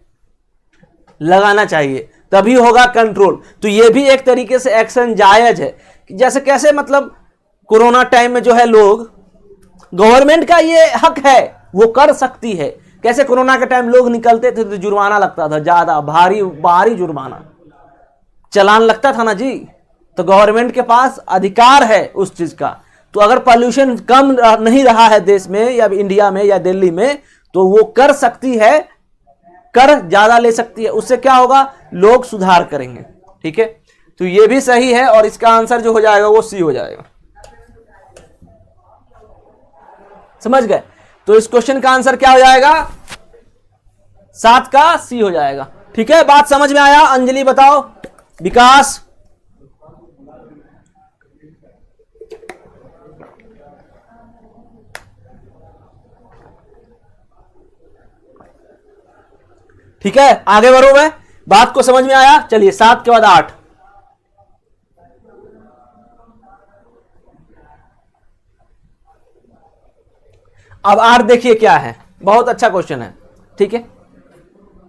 लगाना चाहिए, तभी होगा कंट्रोल। तो ये भी एक तरीके से एक्शन जायज है। जैसे कैसे, मतलब कोरोना टाइम में जो है लोग, गवर्नमेंट का ये हक है, वो कर सकती है। कैसे कोरोना के टाइम लोग निकलते थे तो जुर्माना लगता था, ज्यादा भारी जुर्माना, चालान लगता था ना जी। तो गवर्नमेंट के पास अधिकार है उस चीज का। तो अगर पॉल्यूशन कम नहीं रहा है देश में या इंडिया में या दिल्ली में, तो वो कर सकती है, कर ज्यादा ले सकती है। उससे क्या होगा, लोग सुधार करेंगे। ठीक है, तो ये भी सही है, और इसका आंसर जो हो जाएगा वो सी हो जाएगा। समझ गए? तो इस क्वेश्चन का आंसर क्या हो जाएगा, 7 का सी हो जाएगा। ठीक है, बात समझ में आया? अंजलि बताओ, विकास। ठीक है, आगे बढ़ो। मैं बात को समझ में आया? चलिए 7 के बाद 8। अब 8 देखिए क्या है, बहुत अच्छा क्वेश्चन है। ठीक है,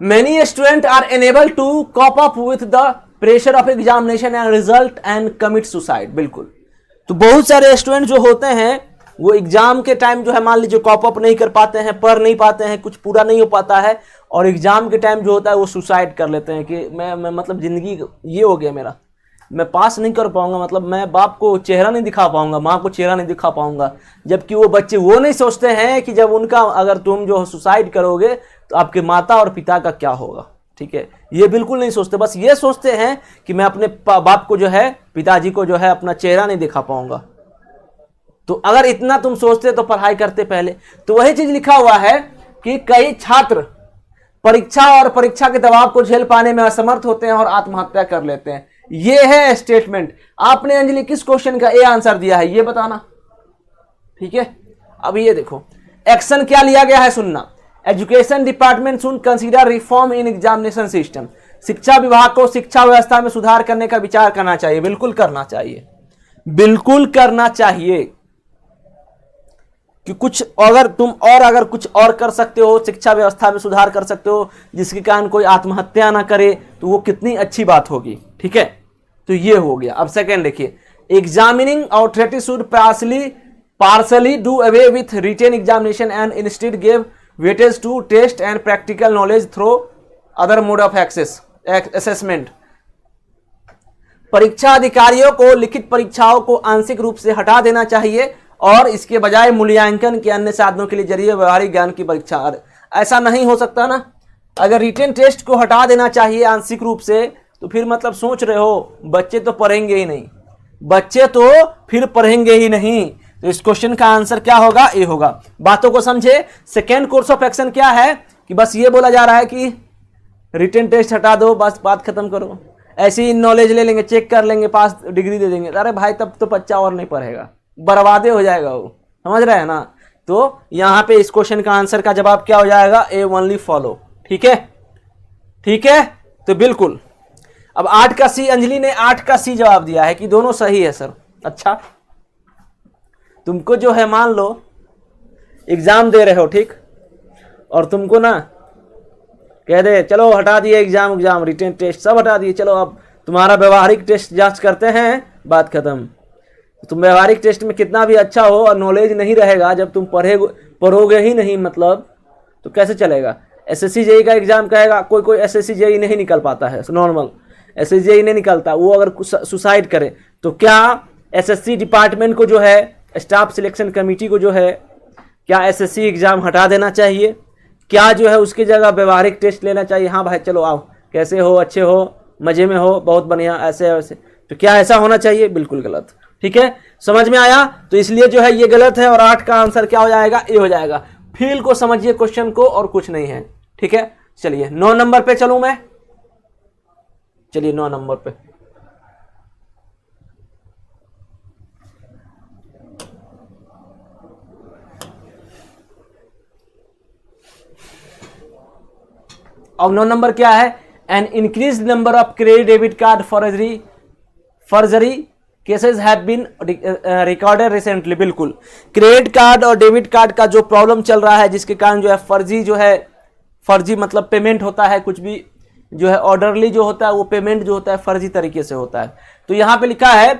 many student are unable to cope up with the pressure of examination and result and commit suicide. बिल्कुल, तो बहुत सारे स्टूडेंट जो होते हैं वो एग्जाम के टाइम जो है मान लीजिए कॉप अप नहीं कर पाते हैं, पढ़ नहीं पाते हैं, कुछ पूरा नहीं हो पाता है, और एग्जाम के टाइम जो होता है वो सुसाइड कर लेते हैं कि मैं मतलब जिंदगी ये हो गया मेरा, मैं पास नहीं कर पाऊंगा, मतलब मैं बाप को चेहरा नहीं दिखा पाऊंगा, माँ को चेहरा नहीं दिखा पाऊंगा। जबकि वो बच्चे वो नहीं सोचते हैं कि जब उनका अगर तुम जो सुसाइड करोगे तो आपके माता और पिता का क्या होगा। ठीक है, ये बिल्कुल नहीं सोचते, बस ये सोचते हैं कि मैं अपने बाप को जो है, पिताजी को जो है अपना चेहरा नहीं दिखा पाऊंगा। तो अगर इतना तुम सोचते तो पढ़ाई करते पहले। तो वही चीज लिखा हुआ है कि कई छात्र परीक्षा और परीक्षा के दबाव को झेल पाने में असमर्थ होते हैं और आत्महत्या कर लेते हैं। ये है स्टेटमेंट। आपने अंजलि किस क्वेश्चन का ए आंसर दिया है ये बताना। ठीक है, अब ये देखो एक्शन क्या लिया गया है सुनना। Education department should consider reform in examination system. शिक्षा विभाग को शिक्षा व्यवस्था में सुधार करने का विचार करना चाहिए। बिल्कुल करना चाहिए, बिल्कुल करना चाहिए कि कुछ अगर तुम और अगर कुछ और कर सकते हो, शिक्षा व्यवस्था में सुधार कर सकते हो जिसके कारण कोई आत्महत्या ना करे, तो वो कितनी अच्छी बात होगी। ठीक है, तो ये हो गया। अब सेकंड देखिए, examining authority should partially do away with written examination and instead give weightage to test and practical knowledge through other mode of assessment. परीक्षा अधिकारियों को लिखित परीक्षाओं को आंशिक रूप से हटा देना चाहिए और इसके बजाय मूल्यांकन के अन्य साधनों के लिए जरिए व्यवहारिक ज्ञान की परीक्षा। ऐसा नहीं हो सकता ना, अगर रिटेन टेस्ट को हटा देना चाहिए आंशिक रूप से, तो फिर मतलब सोच रहे हो बच्चे तो पढ़ेंगे ही नहीं, बच्चे तो फिर पढ़ेंगे ही नहीं। तो इस क्वेश्चन का आंसर क्या होगा, ए होगा। बातों को समझे। सेकेंड कोर्स ऑफ एक्शन क्या है कि बस ये बोला जा रहा है कि रिटेन टेस्ट हटा दो, बस बात खत्म करो, ऐसी ही नॉलेज ले लेंगे, चेक कर लेंगे, पास डिग्री दे देंगे। अरे भाई तब तो बच्चा और नहीं पढ़ेगा, बर्बादे हो जाएगा वो, समझ रहे हैं ना। तो यहाँ पे इस क्वेश्चन का आंसर का जवाब क्या हो जाएगा, ए ओनली फॉलो। ठीक है, ठीक है, तो बिल्कुल। अब 8 का सी, अंजलि ने 8 का सी जवाब दिया है कि दोनों सही है सर। अच्छा, तुमको जो है मान लो एग्जाम दे रहे हो, ठीक, और तुमको ना कह दे चलो हटा दिए एग्जाम रिटेन टेस्ट सब हटा दिए, चलो अब तुम्हारा व्यवहारिक टेस्ट जांच करते हैं, बात खत्म। तुम व्यवहारिक टेस्ट में कितना भी अच्छा हो और नॉलेज नहीं रहेगा, जब तुम पढ़ोगे ही नहीं मतलब, तो कैसे चलेगा। एसएससी जेई का एग्जाम कहेगा, कोई एसएससी जेई नहीं निकल पाता है, नॉर्मल एसएससी जेई नहीं निकलता, वो अगर सुसाइड करे तो क्या एसएससी डिपार्टमेंट को जो है, स्टाफ सिलेक्शन कमेटी को जो है, क्या एसएससी एग्जाम हटा देना चाहिए, क्या जो है उसकी जगह व्यवहारिक टेस्ट लेना चाहिए। हाँ भाई चलो आओ, कैसे हो, अच्छे हो, मजे में हो, बहुत बढ़िया, ऐसे वैसे, तो क्या ऐसा होना चाहिए, बिल्कुल गलत। ठीक है, समझ में आया। तो इसलिए जो है ये गलत है और 8 का आंसर क्या हो जाएगा, ए हो जाएगा। फील को समझिए क्वेश्चन को और कुछ नहीं है। ठीक है, चलिए 9 नंबर पे चलूं मैं, चलिए 9 नंबर पे। अब 9 नंबर क्या है, an increase number of credit debit card forgery cases have been recorded recently. बिल्कुल, क्रेडिट कार्ड और डेबिट कार्ड का जो प्रॉब्लम चल रहा है, जिसके कारण जो है फर्जी मतलब पेमेंट होता है, कुछ भी जो है ऑर्डरली जो होता है वो पेमेंट जो होता है फर्जी तरीके से होता है। तो यहाँ पे लिखा है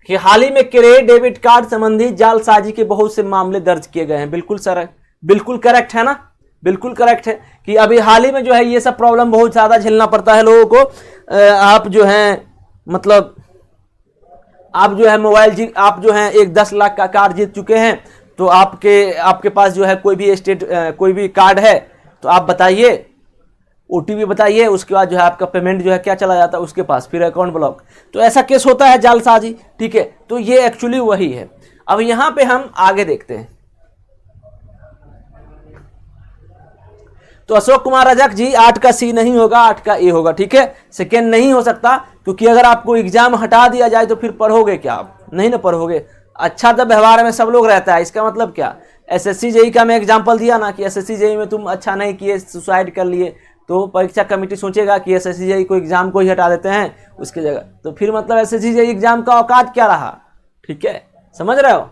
कि हाल ही में क्रेडिट डेबिट कार्ड संबंधी जालसाजी के बहुत से मामले दर्ज किए गए हैं। बिल्कुल सर, बिल्कुल करेक्ट है ना, बिल्कुल करेक्ट है कि अभी हाल ही में जो है ये सब प्रॉब्लम बहुत ज्यादा झेलना पड़ता है लोगों को। आप जो है मतलब आप जो है मोबाइल आप जो है एक 10 लाख का कार जीत चुके हैं, तो आपके पास जो है कोई भी कार्ड है, तो आप बताइए, ओटीपी बताइए, उसके बाद जो है आपका पेमेंट जो है क्या चला जाता है उसके पास, फिर अकाउंट ब्लॉक। तो ऐसा केस होता है जालसाजी। ठीक है, तो ये एक्चुअली वही है। अब यहां पे हम आगे देखते हैं। तो अशोक कुमार रजक जी 8 का सी नहीं होगा, 8 का ए होगा। ठीक है, सेकेंड नहीं हो सकता, क्योंकि अगर आपको एग्जाम हटा दिया जाए तो फिर पढ़ोगे क्या, आप नहीं ना पढ़ोगे। अच्छा तो व्यवहार में सब लोग रहता है, इसका मतलब क्या, एसएससी जेई का मैं एग्जांपल दिया ना कि एसएससी जेई में तुम अच्छा नहीं किए, सुसाइड कर लिए, तो परीक्षा कमेटी सोचेगा कि एसएससी जेई को एग्जाम को ही हटा देते हैं उसकी जगह, तो फिर मतलब एसएससी जेई एग्जाम का औकात क्या रहा। ठीक है, समझ रहे हो।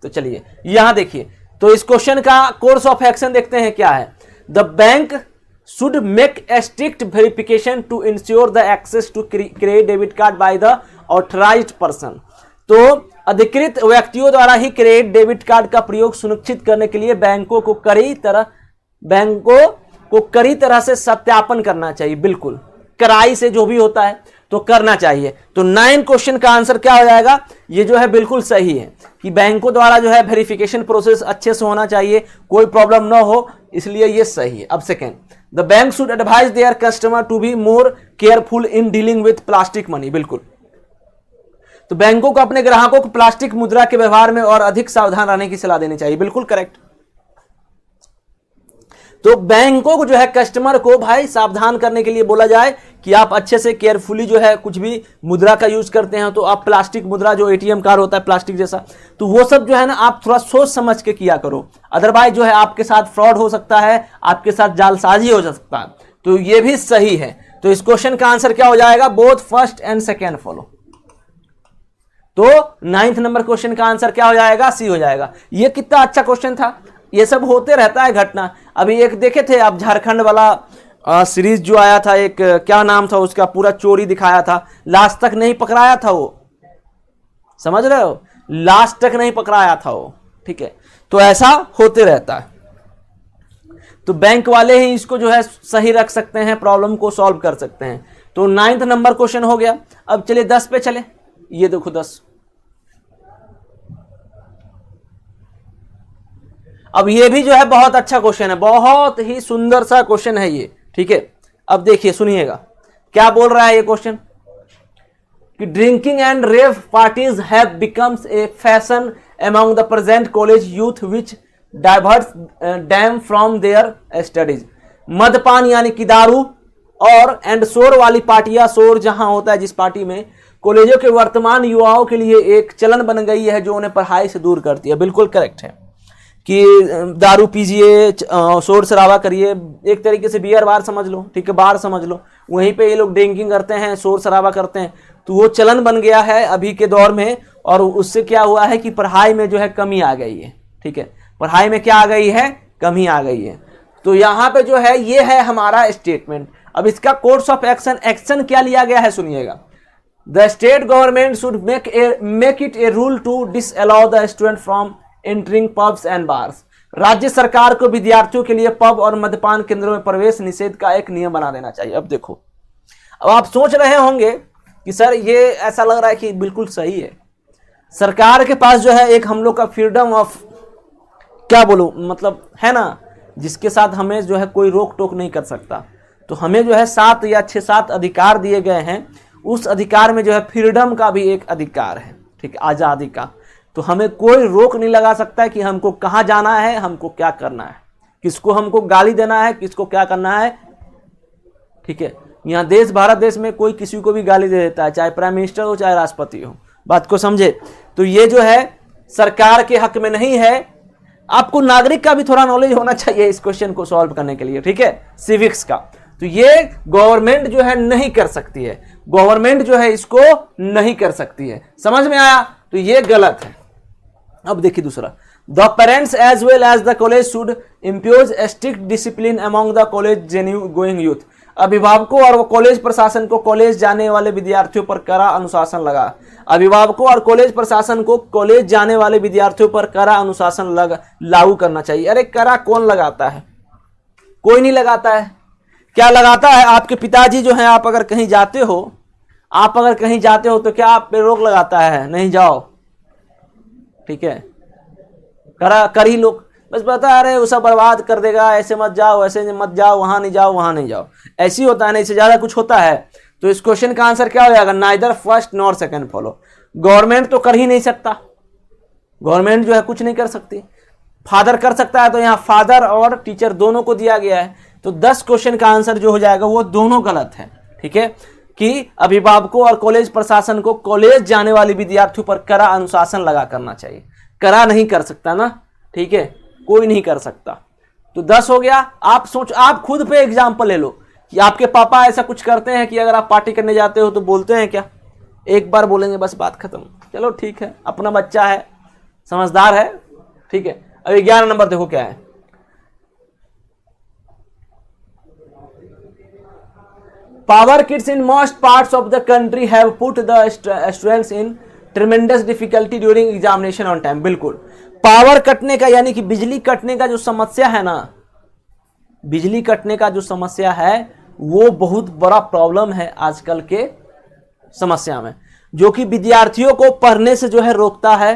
तो चलिए यहां देखिए, तो इस क्वेश्चन का कोर्स ऑफ एक्शन देखते हैं क्या है। The bank should make a strict verification to ensure the access to credit debit card by the authorized person। तो अधिकृत व्यक्तियों द्वारा ही क्रेडिट डेबिट कार्ड का प्रयोग सुनिश्चित करने के लिए बैंकों को कड़ी तरह से सत्यापन करना चाहिए। बिल्कुल कड़ाई से जो भी होता है तो करना चाहिए। तो 9 क्वेश्चन का आंसर क्या हो जाएगा, ये जो है बिल्कुल सही है कि बैंकों द्वारा जो है वेरिफिकेशन प्रोसेस अच्छे से होना चाहिए, कोई प्रॉब्लम ना हो, इसलिए ये सही है। अब second, the bank should advise their customer to be more careful in dealing with plastic money. बिल्कुल, तो बैंकों को अपने ग्राहकों को प्लास्टिक मुद्रा के व्यवहार में और अधिक सावधान रहने की सलाह देनी चाहिए। बिल्कुल करेक्ट। तो बैंकों को जो है कस्टमर को भाई सावधान करने के लिए बोला जाए कि आप अच्छे से केयरफुली जो है कुछ भी मुद्रा का यूज करते हैं तो आप प्लास्टिक मुद्रा जो एटीएम कार्ड होता है प्लास्टिक जैसा, तो वो सब जो है ना आप थोड़ा सोच समझ के किया करो, अदरवाइज जो है आपके साथ फ्रॉड हो सकता है, आपके साथ जालसाजी हो सकता है। तो ये भी सही है। तो इस क्वेश्चन का आंसर क्या हो जाएगा, both first and second follow. तो 9th नंबर क्वेश्चन का आंसर क्या हो जाएगा, सी हो जाएगा। ये कितना अच्छा क्वेश्चन था, ये सब होते रहता है घटना। अभी एक देखे थे आप झारखंड वाला सीरीज जो आया था, एक क्या नाम था उसका, पूरा चोरी दिखाया था, लास्ट तक नहीं पकड़ाया था वो, समझ रहे हो, लास्ट तक नहीं पकड़ाया था वो, ठीक है। तो ऐसा होते रहता है। तो बैंक वाले ही इसको जो है सही रख सकते हैं, प्रॉब्लम को सॉल्व कर सकते हैं। तो 9th नंबर क्वेश्चन हो गया। अब चलिए 10 पे चले। ये देखो 10, अब ये भी जो है बहुत अच्छा क्वेश्चन है, बहुत ही सुंदर सा क्वेश्चन है ये, ठीक है। अब देखिए सुनिएगा क्या बोल रहा है ये क्वेश्चन, कि drinking and rave parties have becomes a fashion among the present college youth which diverts them from their studies. मदपान यानी कि दारू और एंड शोर वाली पार्टियां, शोर जहां होता है जिस पार्टी में, कॉलेजों के वर्तमान युवाओं के लिए एक चलन बन गई है जो उन्हें पढ़ाई से दूर करती है। बिल्कुल करेक्ट है कि दारू पीजिए, शोर शराबा करिए, एक तरीके से बियर बार समझ लो, ठीक है, बार समझ लो, वहीं पे ये लोग ड्रिंकिंग करते हैं, शोर शराबा करते हैं, तो वो चलन बन गया है अभी के दौर में। और उससे क्या हुआ है कि पढ़ाई में जो है कमी आ गई है, ठीक है, पढ़ाई में क्या आ गई है, कमी आ गई है। तो यहाँ पे जो है ये है हमारा स्टेटमेंट। अब इसका कोर्स ऑफ एक्शन, एक्शन क्या लिया गया है सुनिएगा, the state government should make it a rule to disallow the student from entering pubs and bars. राज्य सरकार को विद्यार्थियों के लिए पब और मद्यपान केंद्रों में प्रवेश निषेध का एक नियम बना देना चाहिए। अब देखो, अब आप सोच रहे होंगे कि सर ये ऐसा लग रहा है कि बिल्कुल सही है, सरकार के पास जो है एक हम लोग का फ्रीडम ऑफ, क्या बोलूं, मतलब है ना, जिसके साथ हमें जो है कोई रोक टोक नहीं कर सकता। तो हमें जो है 7 या 6-7 अधिकार दिए गए हैं, उस अधिकार में जो है फ्रीडम का भी एक अधिकार है, ठीक है, आज़ादी का। तो हमें कोई रोक नहीं लगा सकता है कि हमको कहाँ जाना है, हमको क्या करना है, किसको हमको गाली देना है, किसको क्या करना है, ठीक है। यहाँ देश, भारत देश में कोई किसी को भी गाली दे देता है, चाहे प्राइम मिनिस्टर हो चाहे राष्ट्रपति हो, बात को समझे। तो ये जो है सरकार के हक में नहीं है। आपको नागरिक का भी थोड़ा नॉलेज होना चाहिए इस क्वेश्चन को सॉल्व करने के लिए, ठीक है, सिविक्स का। तो ये गवर्नमेंट जो है नहीं कर सकती है, गवर्नमेंट जो है इसको नहीं कर सकती है, समझ में आया। तो ये गलत है। अब देखिए दूसरा, the parents as well as the college should impose strict discipline among the college going youth. अभिभावकों और कॉलेज प्रशासन को कॉलेज जाने वाले विद्यार्थियों पर कड़ा अनुशासन लगा। अभिभावकों और कॉलेज प्रशासन को कॉलेज जाने वाले विद्यार्थियों पर कड़ा अनुशासन लागू करना चाहिए। अरे कड़ा कौन लगाता है, कोई नहीं लगाता है। क्या लगाता है, आपके पिताजी जो हैं, आप अगर कहीं जाते हो तो क्या आप पे रोक लगाता है, नहीं जाओ, ठीक है, कर ही लोग, बस बता रहे वो सब बर्बाद कर देगा, ऐसे मत जाओ, ऐसे मत जाओ, वहां नहीं जाओ, वहां नहीं जाओ, ऐसी होता है, नहीं इससे ज्यादा कुछ होता है। तो इस क्वेश्चन का आंसर क्या हो जाएगा, neither first nor second follow. Government तो कर ही नहीं सकता, गवर्नमेंट जो है कुछ नहीं कर सकती, फादर कर सकता है। तो यहाँ फादर और टीचर दोनों को दिया गया है। तो 10 क्वेश्चन का आंसर जो हो जाएगा वो दोनों गलत है, ठीक है, कि अभिभावकों और कॉलेज प्रशासन को कॉलेज जाने वाले विद्यार्थियों पर कड़ा अनुशासन लगा करना चाहिए। कड़ा नहीं कर सकता ना, ठीक है, कोई नहीं कर सकता। तो 10 हो गया। आप सोच, आप खुद पे एग्जाम्पल ले लो कि आपके पापा ऐसा कुछ करते हैं कि अगर आप पार्टी करने जाते हो तो बोलते हैं क्या, एक बार बोलेंगे बस बात खत्म, चलो ठीक है, अपना बच्चा है, समझदार है, ठीक है। अब 11 नंबर देखो क्या है, Power cuts in most parts of the country have put the students in tremendous difficulty during examination on time. बिल्कुल पावर कटने का यानी कि बिजली कटने का जो समस्या है ना, बिजली कटने का जो समस्या है वो बहुत बड़ा प्रॉब्लम है आजकल के समस्या में, जो कि विद्यार्थियों को पढ़ने से जो है रोकता है।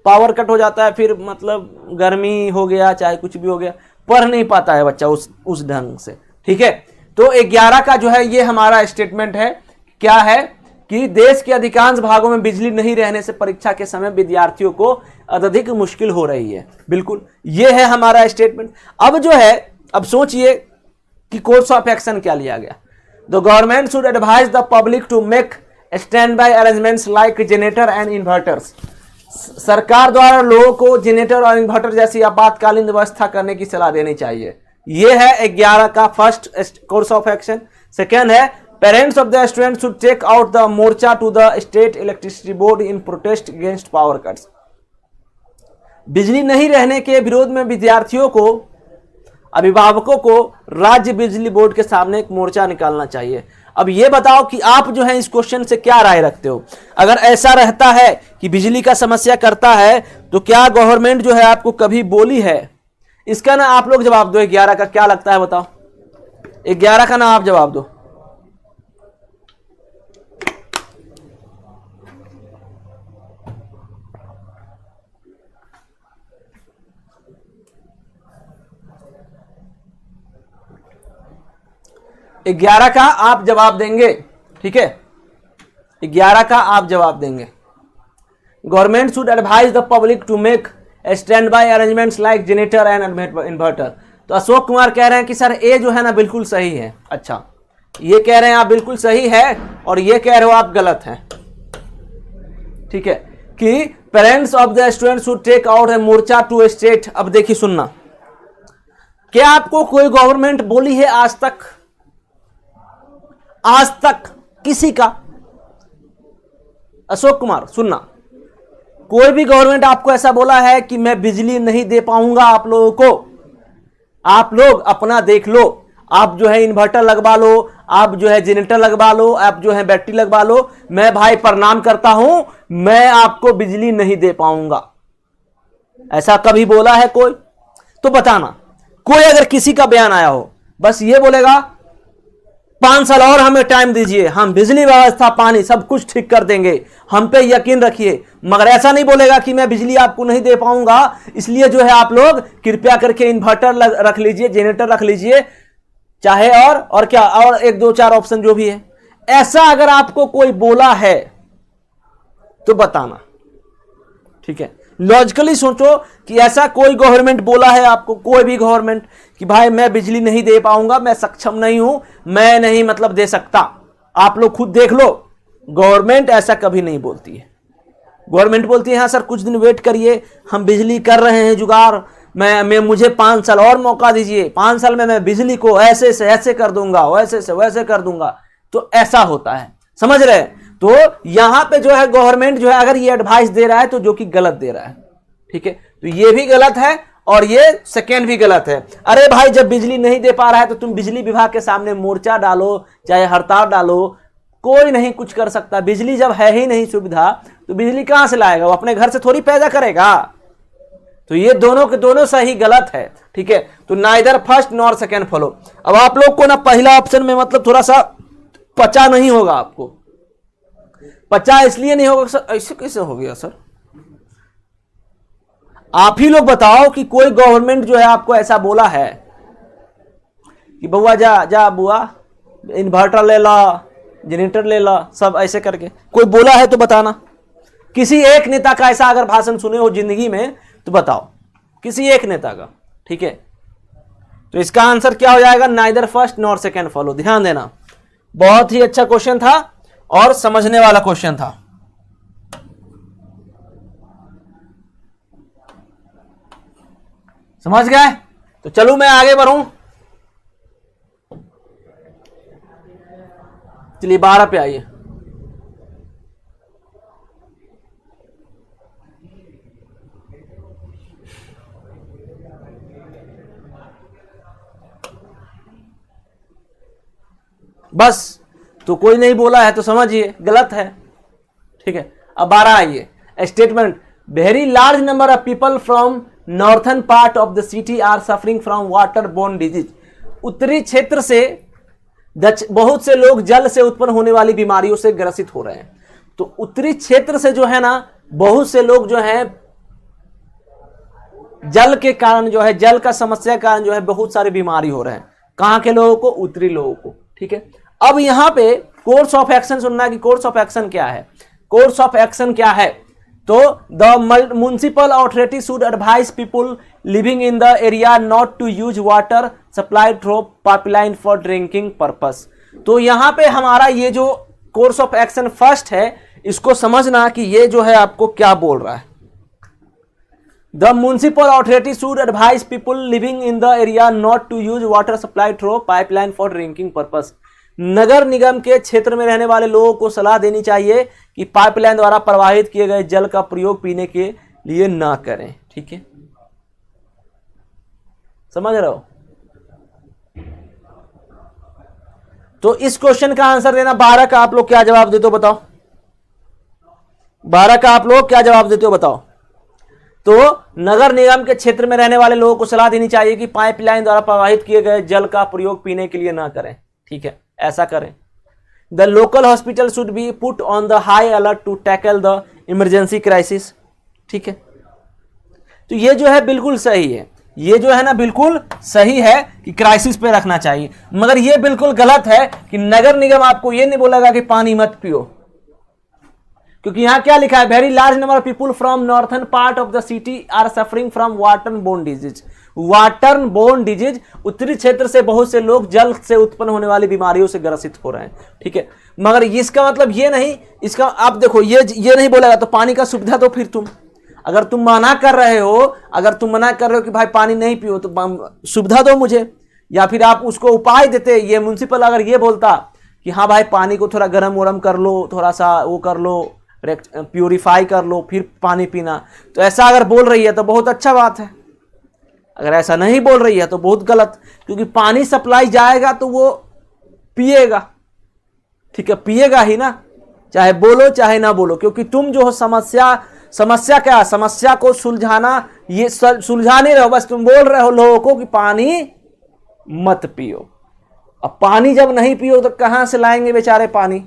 पावर कट हो जाता है, फिर मतलब गर्मी हो गया चाहे कुछ भी हो गया, पढ़ नहीं पाता है बच्चा उस ढंग से। ठीक है, तो 11 का जो है ये हमारा स्टेटमेंट है, क्या है कि देश के अधिकांश भागों में बिजली नहीं रहने से परीक्षा के समय विद्यार्थियों को अत्यधिक मुश्किल हो रही है। बिल्कुल ये है हमारा स्टेटमेंट। अब जो है, अब सोचिए कि कोर्स ऑफ एक्शन क्या लिया गया। The government should advise the public to make stand by arrangements like generator and inverters. सरकार द्वारा लोगों को जनरेटर और इन्वर्टर जैसी आपातकालीन व्यवस्था करने की सलाह देनी चाहिए। यह है 11 का first course of action. Second है parents of the student should take out the morcha to the state electricity board in protest against power cuts. बिजली नहीं रहने के विरोध में विद्यार्थियों को, अभिभावकों को राज्य बिजली बोर्ड के सामने एक मोर्चा निकालना चाहिए। अब ये बताओ कि आप जो है इस क्वेश्चन से क्या राय रखते हो। अगर ऐसा रहता है कि बिजली का समस्या करता है तो क्या गवर्नमेंट जो है आपको कभी बोली है? इसका ना आप लोग जवाब दो। 11 का क्या लगता है बताओ, 11 का ना आप जवाब दो। ग्यारह का आप जवाब देंगे, ठीक है, 11 का आप जवाब देंगे। Government should advise the public to make stand by arrangements like generator and inverter. तो अशोक कुमार कह रहे हैं कि सर ए जो है ना बिल्कुल सही है। अच्छा, ये कह रहे हैं आप बिल्कुल सही है और ये कह रहे हो आप गलत हैं। ठीक है, कि parents of the student should take out a मोर्चा टू स्टेट। अब देखिए सुनना, क्या आपको कोई गवर्नमेंट बोली है आज तक? आज तक किसी का? अशोक कुमार सुनना, कोई भी गवर्नमेंट आपको ऐसा बोला है कि मैं बिजली नहीं दे पाऊंगा आप लोगों को? आप लोग अपना देख लो, आप जो है इन्वर्टर लगवा लो, आप जो है जनरेटर लगवा लो, आप जो है बैटरी लगवा लो, मैं भाई प्रणाम करता हूं, मैं आपको बिजली नहीं दे पाऊंगा। ऐसा कभी बोला है कोई? तो बताना। कोई अगर किसी का बयान आया हो, बस ये बोलेगा 5 साल और हमें टाइम दीजिए, हम बिजली व्यवस्था पानी सब कुछ ठीक कर देंगे, हम पे यकीन रखिए। मगर ऐसा नहीं बोलेगा कि मैं बिजली आपको नहीं दे पाऊंगा, इसलिए जो है आप लोग कृपया करके इन्वर्टर रख लीजिए, जनरेटर रख लीजिए, चाहे और क्या, और 1 2 4 ऑप्शन जो भी है। ऐसा अगर आपको कोई बोला है तो बताना। ठीक है, लॉजिकली सोचो कि ऐसा कोई गवर्नमेंट बोला है आपको, कोई भी गवर्नमेंट, कि भाई मैं बिजली नहीं दे पाऊंगा, मैं सक्षम नहीं हूं, मैं नहीं मतलब दे सकता। आप लोग खुद देख लो, गवर्नमेंट ऐसा कभी नहीं बोलती है। गवर्नमेंट बोलती है हाँ सर कुछ दिन वेट करिए, हम बिजली कर रहे हैं जुगाड़, मैं मुझे 5 साल और मौका दीजिए, 5 साल में मैं बिजली को ऐसे से ऐसे कर दूंगा, वैसे से वैसे कर दूंगा। तो ऐसा होता है, समझ रहे? तो यहां पे जो है गवर्नमेंट जो है अगर ये एडवाइस दे रहा है तो जो कि गलत दे रहा है। ठीक है, तो ये भी गलत है और ये सेकेंड भी गलत है। अरे भाई जब बिजली नहीं दे पा रहा है तो तुम बिजली विभाग के सामने मोर्चा डालो, चाहे हड़ताल डालो, कोई नहीं कुछ कर सकता। बिजली जब है ही नहीं सुविधा तो बिजली कहां से लाएगा? वो अपने घर से थोड़ी पैदा करेगा। तो ये दोनों के दोनों सही गलत है। ठीक है, तो neither first nor second follow. अब आप लोग को ना पहला ऑप्शन में मतलब थोड़ा सा पचा नहीं होगा, आपको पचा इसलिए नहीं होगा सर, ऐसे कैसे हो गया सर? आप ही लोग बताओ कि कोई गवर्नमेंट जो है आपको ऐसा बोला है कि बउआ जा जा बुआ इन्वर्टर ले ला, जनरेटर ले ला, सब ऐसे करके कोई बोला है तो बताना। किसी एक नेता का ऐसा अगर भाषण सुने हो जिंदगी में तो बताओ, किसी एक नेता का। ठीक है, तो इसका आंसर क्या हो जाएगा? Neither first nor second follow. ध्यान देना, बहुत ही अच्छा क्वेश्चन था और समझने वाला क्वेश्चन था। समझ गए? तो चलो मैं आगे बढ़ूं। चलिए 12 पे आइए। बस तो कोई नहीं बोला है तो समझिए गलत है, ठीक है। अब 12 आइए, statement very large number of people from northern part of the city are suffering from water borne disease. उत्तरी क्षेत्र से बहुत से लोग जल से उत्पन्न होने वाली बीमारियों से ग्रसित हो रहे हैं। तो उत्तरी क्षेत्र से जो है ना बहुत से लोग जो है जल के कारण जो है, जल का समस्या के कारण जो है बहुत सारी बीमारी हो रहे हैं। कहां के लोगों को? उत्तरी लोगों को, ठीक है। अब यहां पे कोर्स ऑफ एक्शन सुनना है कि कोर्स ऑफ एक्शन क्या है। कोर्स ऑफ एक्शन क्या है? तो the municipal authority should advise people living in the area not to use water supply through pipeline for drinking purpose. तो यहां पे हमारा ये जो कोर्स ऑफ एक्शन फर्स्ट है, इसको समझना कि ये जो है आपको क्या बोल रहा है। The municipal authority should advise people living in the area not to use water supply through pipeline for drinking purpose. नगर निगम के क्षेत्र में रहने वाले लोगों को सलाह देनी चाहिए कि पाइपलाइन द्वारा प्रवाहित किए गए जल का प्रयोग पीने के लिए ना करें, ठीक है। समझ रहे हो? तो इस क्वेश्चन का आंसर देना। 12 का आप लोग क्या जवाब देते हो बताओ? 12 का आप लोग क्या जवाब देते हो बताओ? तो नगर निगम के क्षेत्र में रहने वाले लोगों को सलाह देनी चाहिए कि पाइपलाइन द्वारा प्रवाहित किए गए जल का प्रयोग पीने के लिए ना करें, ठीक है, ऐसा करें। The local hospital should be put on the high alert to tackle the emergency crisis, ठीक है। तो ये जो है बिल्कुल सही है, ये जो है ना बिल्कुल सही है कि क्राइसिस पे रखना चाहिए। मगर ये बिल्कुल गलत है कि नगर निगम आपको ये नहीं बोलेगा कि पानी मत पियो, क्योंकि यहां क्या लिखा है? Very large number of people from northern part of the city are suffering from water borne disease. Water borne disease, उत्तरी क्षेत्र से बहुत से लोग जल से उत्पन्न होने वाली बीमारियों से ग्रसित हो रहे हैं, ठीक है। मगर इसका मतलब ये नहीं, इसका आप देखो ये नहीं बोलेगा तो पानी का सुविधा तो फिर तुम अगर तुम मना कर रहे हो, अगर तुम मना कर रहे हो कि भाई पानी नहीं पियो तो सुविधा दो मुझे, या फिर आप उसको उपाय देते। ये म्युनिसिपल अगर ये बोलता कि हाँ भाई पानी को थोड़ा गर्म वरम कर लो, थोड़ा सा वो कर लो, प्यूरिफाई कर लो फिर पानी पीना, तो ऐसा अगर बोल रही है तो बहुत अच्छा बात है। अगर ऐसा नहीं बोल रही है तो बहुत गलत, क्योंकि पानी सप्लाई जाएगा तो वो पिएगा, ठीक है, पिएगा ही ना, चाहे बोलो चाहे ना बोलो। क्योंकि तुम जो हो समस्या क्या? समस्या को सुलझाना, ये सुलझा नहीं रहे हो, बस तुम बोल रहे हो लोगों को कि पानी मत पियो। अब पानी जब नहीं पियो तो कहां से लाएंगे बेचारे पानी?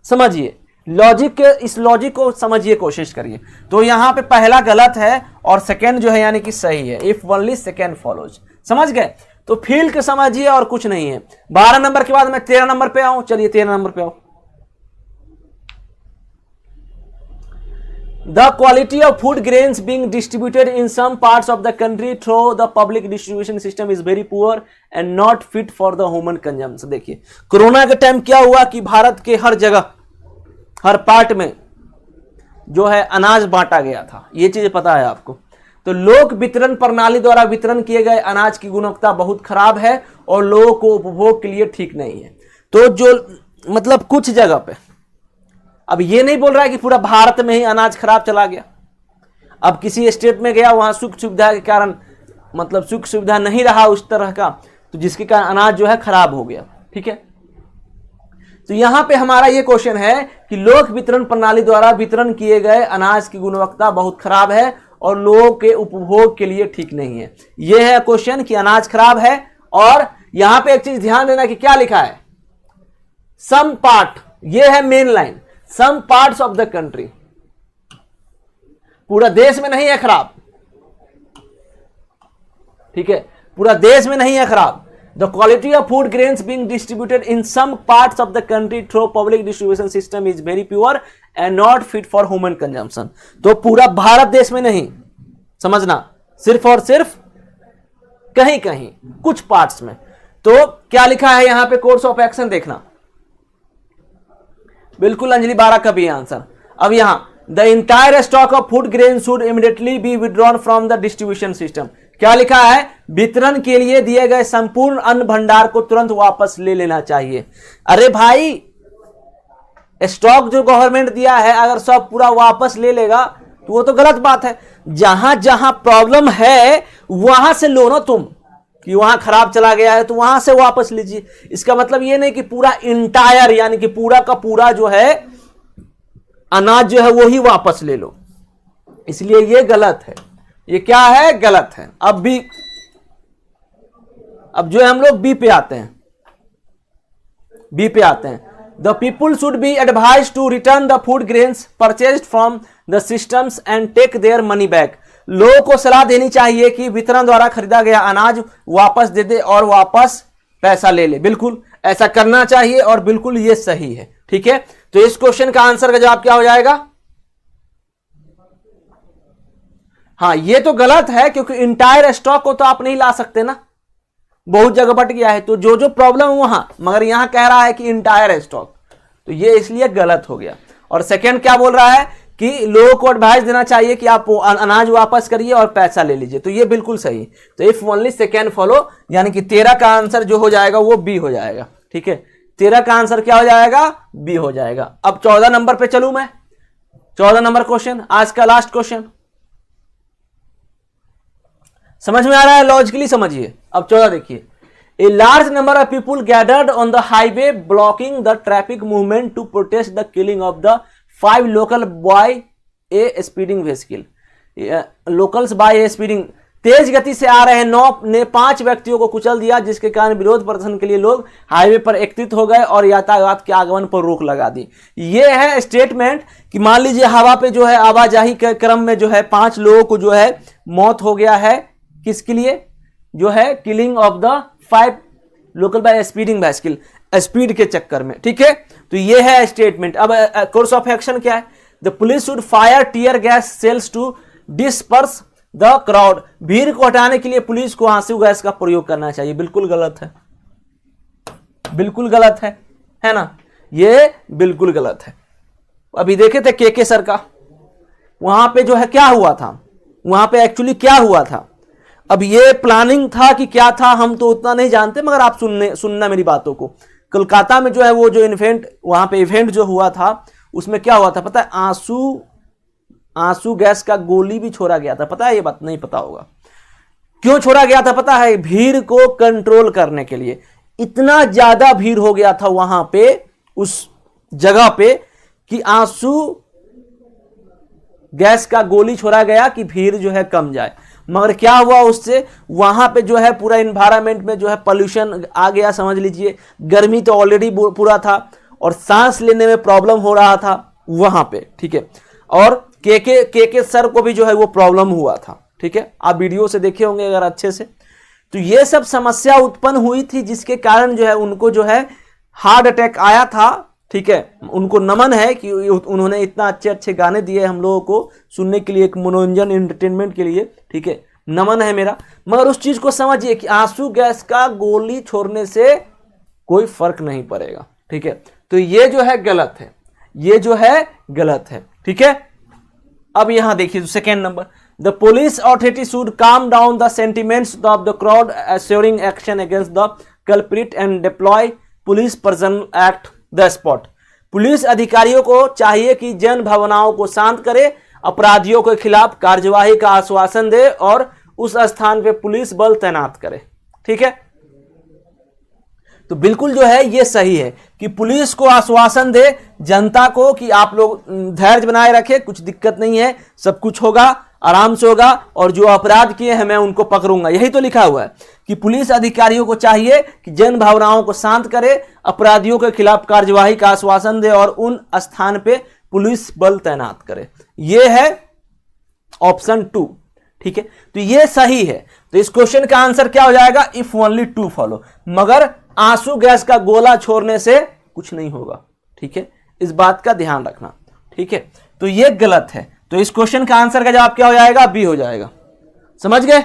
समझिए लॉजिक के, इस लॉजिक को समझिए, कोशिश करिए। तो यहां पे पहला गलत है और सेकंड जो है यानी कि सही है। इफ ओनली सेकंड फॉलोज, समझ गए? तो फील्ड के समझिए और कुछ नहीं है। 12 नंबर के बाद मैं 13 नंबर पे आऊं। चलिए 13 नंबर पे आओ। The quality of food grains being distributed in some parts of the country through the public distribution system is very poor and not fit for the human consumption। देखिए corona के time क्या हुआ कि भारत के हर जगह, हर part में जो है अनाज बांटा गया था, ये चीज पता है आपको। तो लोक वितरण प्रणाली द्वारा वितरण किए गए अनाज की गुणवत्ता बहुत खराब है और लोगों को उपभोग के लिए ठीक नहीं है। तो जो मतलब कुछ जगह पे, अब ये नहीं बोल रहा है कि पूरा भारत में ही अनाज खराब चला गया। अब किसी स्टेट में गया, वहां सुख सुविधा के कारण मतलब सुख सुविधा नहीं रहा उस तरह का, तो जिसके कारण अनाज जो है खराब हो गया, ठीक है। तो यहां पे हमारा ये क्वेश्चन है कि लोक वितरण प्रणाली द्वारा वितरण किए गए अनाज की गुणवत्ता बहुत खराब है और लोगों के उपभोग के लिए ठीक नहीं है। यह है क्वेश्चन कि अनाज खराब है। और यहां पे एक चीज ध्यान देना कि क्या लिखा है? सम पार्ट, ये है main line, some parts of the country, पूरा देश में नहीं है खराब, ठीक है, पूरा देश में नहीं है खराब। The quality of food grains being distributed in some parts of the country through public distribution system is very poor and not fit for human consumption। तो पूरा भारत देश में नहीं, समझना, सिर्फ और सिर्फ कहीं कहीं कुछ पार्ट्स में। तो क्या लिखा है यहां पे? कोर्स ऑफ एक्शन देखना, बिल्कुल अंजलि 12 का भी आंसर। अब यहां the entire stock of food grain should immediately be withdrawn from the distribution system. क्या लिखा है? वितरण के लिए दिए गए संपूर्ण अन्न भंडार को तुरंत वापस ले लेना चाहिए। अरे भाई स्टॉक जो गवर्नमेंट दिया है अगर सब पूरा वापस ले लेगा तो वो तो गलत बात है। जहां जहां प्रॉब्लम है वहां से लो ना तुम, कि वहां खराब चला गया है तो वहां से वापस लीजिए। इसका मतलब ये नहीं कि पूरा इंटायर यानी कि पूरा का पूरा जो है अनाज जो है वो ही वापस ले लो, इसलिए ये गलत है। ये क्या है? गलत है। अब जो है हम लोग बी पे आते हैं। बी पे आते हैं। The people should be advise to return the food grains purchased from the systems and take their money back. लोगों को सलाह देनी चाहिए कि वितरण द्वारा खरीदा गया अनाज वापस दे दे और वापस पैसा ले ले। बिल्कुल ऐसा करना चाहिए और बिल्कुल ये सही है। ठीक है, तो इस क्वेश्चन का आंसर का जवाब क्या हो जाएगा? हाँ, ये तो गलत है क्योंकि इंटायर स्टॉक को तो आप नहीं ला सकते ना, बहुत जगह बट गया है, तो जो जो प्रॉब्लम वहां, मगर यहां कह रहा है कि इंटायर स्टॉक, तो ये इसलिए गलत हो गया। और सेकंड क्या बोल रहा है कि लोगों को एडवाइस देना चाहिए कि आप अनाज वापस करिए और पैसा ले लीजिए, तो ये बिल्कुल सही। तो इफ ओनली सेकंड फॉलो, यानी कि 13 का आंसर जो हो जाएगा वो बी हो जाएगा। ठीक है, 13 का आंसर क्या हो जाएगा? बी हो जाएगा। अब 14 नंबर पे चलूं मैं। 14 नंबर क्वेश्चन, आज का लास्ट क्वेश्चन। समझ में आ रहा है? लॉजिकली समझिए। अब 14 देखिए। A large number of people gathered on the highway blocking the traffic movement to protest the killing of the 5 local by a speeding vehicle. Locals by a speeding, तेज गति से आ रहे 9 ने 5 व्यक्तियों को कुचल दिया, जिसके कारण विरोध प्रदर्शन के लिए लोग हाईवे पर एकत्रित हो गए और यातायात के आगमन पर रोक लगा दी। ये है स्टेटमेंट कि मान लीजिए हवा पे जो है आवाजाही के क्रम में जो है 5 लोगों को जो है मौत हो गया है। किसके लिए? जो है killing of the 5 local by speeding vehicle, speed के चक्कर में। ठीक है, तो ये है स्टेटमेंट। अब कोर्स ऑफ एक्शन क्या है? The police should fire tear gas shells to disperse the crowd. भीड़ को हटाने के लिए पुलिस को आंसू गैस का प्रयोग करना चाहिए। बिल्कुल गलत है, बिल्कुल गलत है ना? ये बिल्कुल गलत है। अभी देखे थे के सर का, वहां पे जो है क्या हुआ था, वहां पे एक्चुअली क्या हुआ था। अब ये प्लानिंग था कि क्या था हम तो उतना नहीं जानते, मगर आप सुनना मेरी बातों को। कोलकाता में जो है वो जो इवेंट, वहां पे इवेंट जो हुआ था उसमें क्या हुआ था पता है? आंसू गैस का गोली भी छोड़ा गया था। पता है? ये बात नहीं पता होगा। क्यों छोड़ा गया था पता है? भीड़ को कंट्रोल करने के लिए। इतना ज्यादा भीड़ हो गया था वहां पे, उस जगह पे, कि आंसू गैस का गोली छोड़ा गया कि भीड़ जो है कम जाए। मगर क्या हुआ उससे? वहां पे जो है पूरा इन्वायरमेंट में जो है पोल्यूशन आ गया, समझ लीजिए। गर्मी तो ऑलरेडी पूरा था और सांस लेने में प्रॉब्लम हो रहा था वहां पे। ठीक है, और के सर को भी जो है वो प्रॉब्लम हुआ था। ठीक है, आप वीडियो से देखे होंगे अगर अच्छे से। तो ये सब समस्या उत्पन्न हुई थी, जिसके कारण जो है उनको जो है हार्ट अटैक आया था। ठीक है, उनको नमन है कि उन्होंने इतना अच्छे अच्छे गाने दिए हम लोगों को सुनने के लिए, एक मनोरंजन एंटरटेनमेंट के लिए। ठीक है, नमन है मेरा। मगर उस चीज को समझिए कि आंसू गैस का गोली छोड़ने से कोई फर्क नहीं पड़ेगा। ठीक है, तो ये जो है गलत है, ये जो है गलत है। ठीक है, अब यहां देखिए second number, the police authority should calm down the sentiments of the crowd assuring action against the culprit and deploy police personal act the spot. Police अधिकारियों को चाहिए कि जन भावनाओं को शांत करे, अपराधियों के खिलाफ कार्यवाही का आश्वासन दे और उस स्थान पे पुलिस बल तैनात करे। ठीक है, तो बिल्कुल जो है ये सही है कि पुलिस को आश्वासन दे जनता को कि आप लोग धैर्य बनाए रखें, कुछ दिक्कत नहीं है, सब कुछ होगा, आराम से होगा, और जो अपराध किए हैं मैं उनको पकड़ूंगा। यही तो लिखा हुआ है कि पुलिस अधिकारियों को चाहिए कि जन भावनाओं को शांत करे, अपराधियों के खिलाफ कार्यवाही का आश्वासन दे और उन स्थान पे पुलिस बल तैनात करे। ये है ऑप्शन 2। ठीक है, तो ये सही है। तो इस क्वेश्चन का आंसर क्या हो जाएगा? If only 2 follow. मगर आंसू गैस का गोला छोड़ने से कुछ नहीं होगा। ठीक है, इस बात का ध्यान रखना। ठीक है, तो ये गलत है। तो इस क्वेश्चन का आंसर का जवाब क्या हो जाएगा? बी हो जाएगा। समझ गए?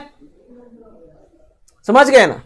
समझ गए ना?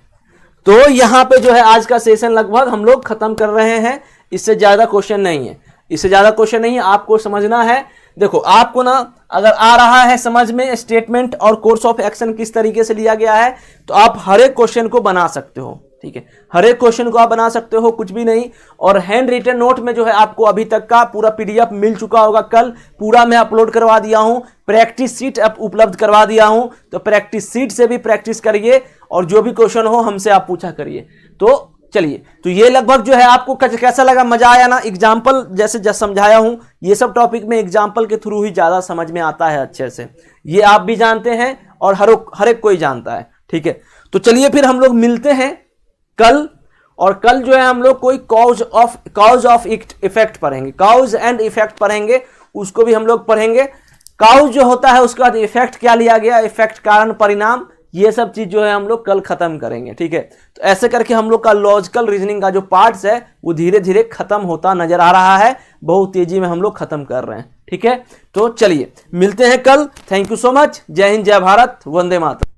तो यहां पे जो है आज का सेशन लगभग हम लोग खत्म कर रहे हैं। इससे ज्यादा क्वेश्चन नहीं है, इससे ज्यादा क्वेश्चन नहीं है। आपको समझना है, देखो आपको ना अगर आ रहा है समझ में स्टेटमेंट और कोर्स ऑफ एक्शन किस तरीके से लिया गया है, तो आप हर एक क्वेश्चन को बना सकते हो। ठीक है, हर एक क्वेश्चन को आप बना सकते हो, कुछ भी नहीं। और हैंड रिटन नोट में जो है आपको अभी तक का पूरा पीडीएफ मिल चुका होगा, कल पूरा मैं अपलोड करवा दिया हूं, प्रैक्टिस सीट उपलब्ध करवा दिया हूं, तो प्रैक्टिस सीट से भी प्रैक्टिस करिए और जो भी क्वेश्चन हो हमसे आप पूछा करिए। तो चलिए, तो ये लगभग जो है आपको कैसा लगा, मजा आया ना? एग्जाम्पल जैसे समझाया हूं, ये सब टॉपिक में एग्जाम्पल के थ्रू ही ज्यादा समझ में आता है अच्छे से, ये आप भी जानते हैं और हर एक कोई जानता है। ठीक है, तो चलिए फिर हम लोग मिलते हैं कल, और कल जो है हम लोग कोई कॉज ऑफ इफेक्ट पढ़ेंगे, कॉज एंड इफेक्ट पढ़ेंगे, उसको भी हम लोग पढ़ेंगे। कॉज जो होता है उसके बाद इफेक्ट क्या लिया गया, इफेक्ट कारण परिणाम, ये सब चीज जो है हम लोग कल खत्म करेंगे। ठीक है, तो ऐसे करके हम लोग का लॉजिकल रीजनिंग का जो पार्ट्स है वो धीरे धीरे खत्म होता नजर आ रहा है, बहुत तेजी में हम लोग खत्म कर रहे हैं। ठीक है, तो चलिए मिलते हैं कल। Thank you so much. जय हिंद, जय भारत, वंदे मातरम।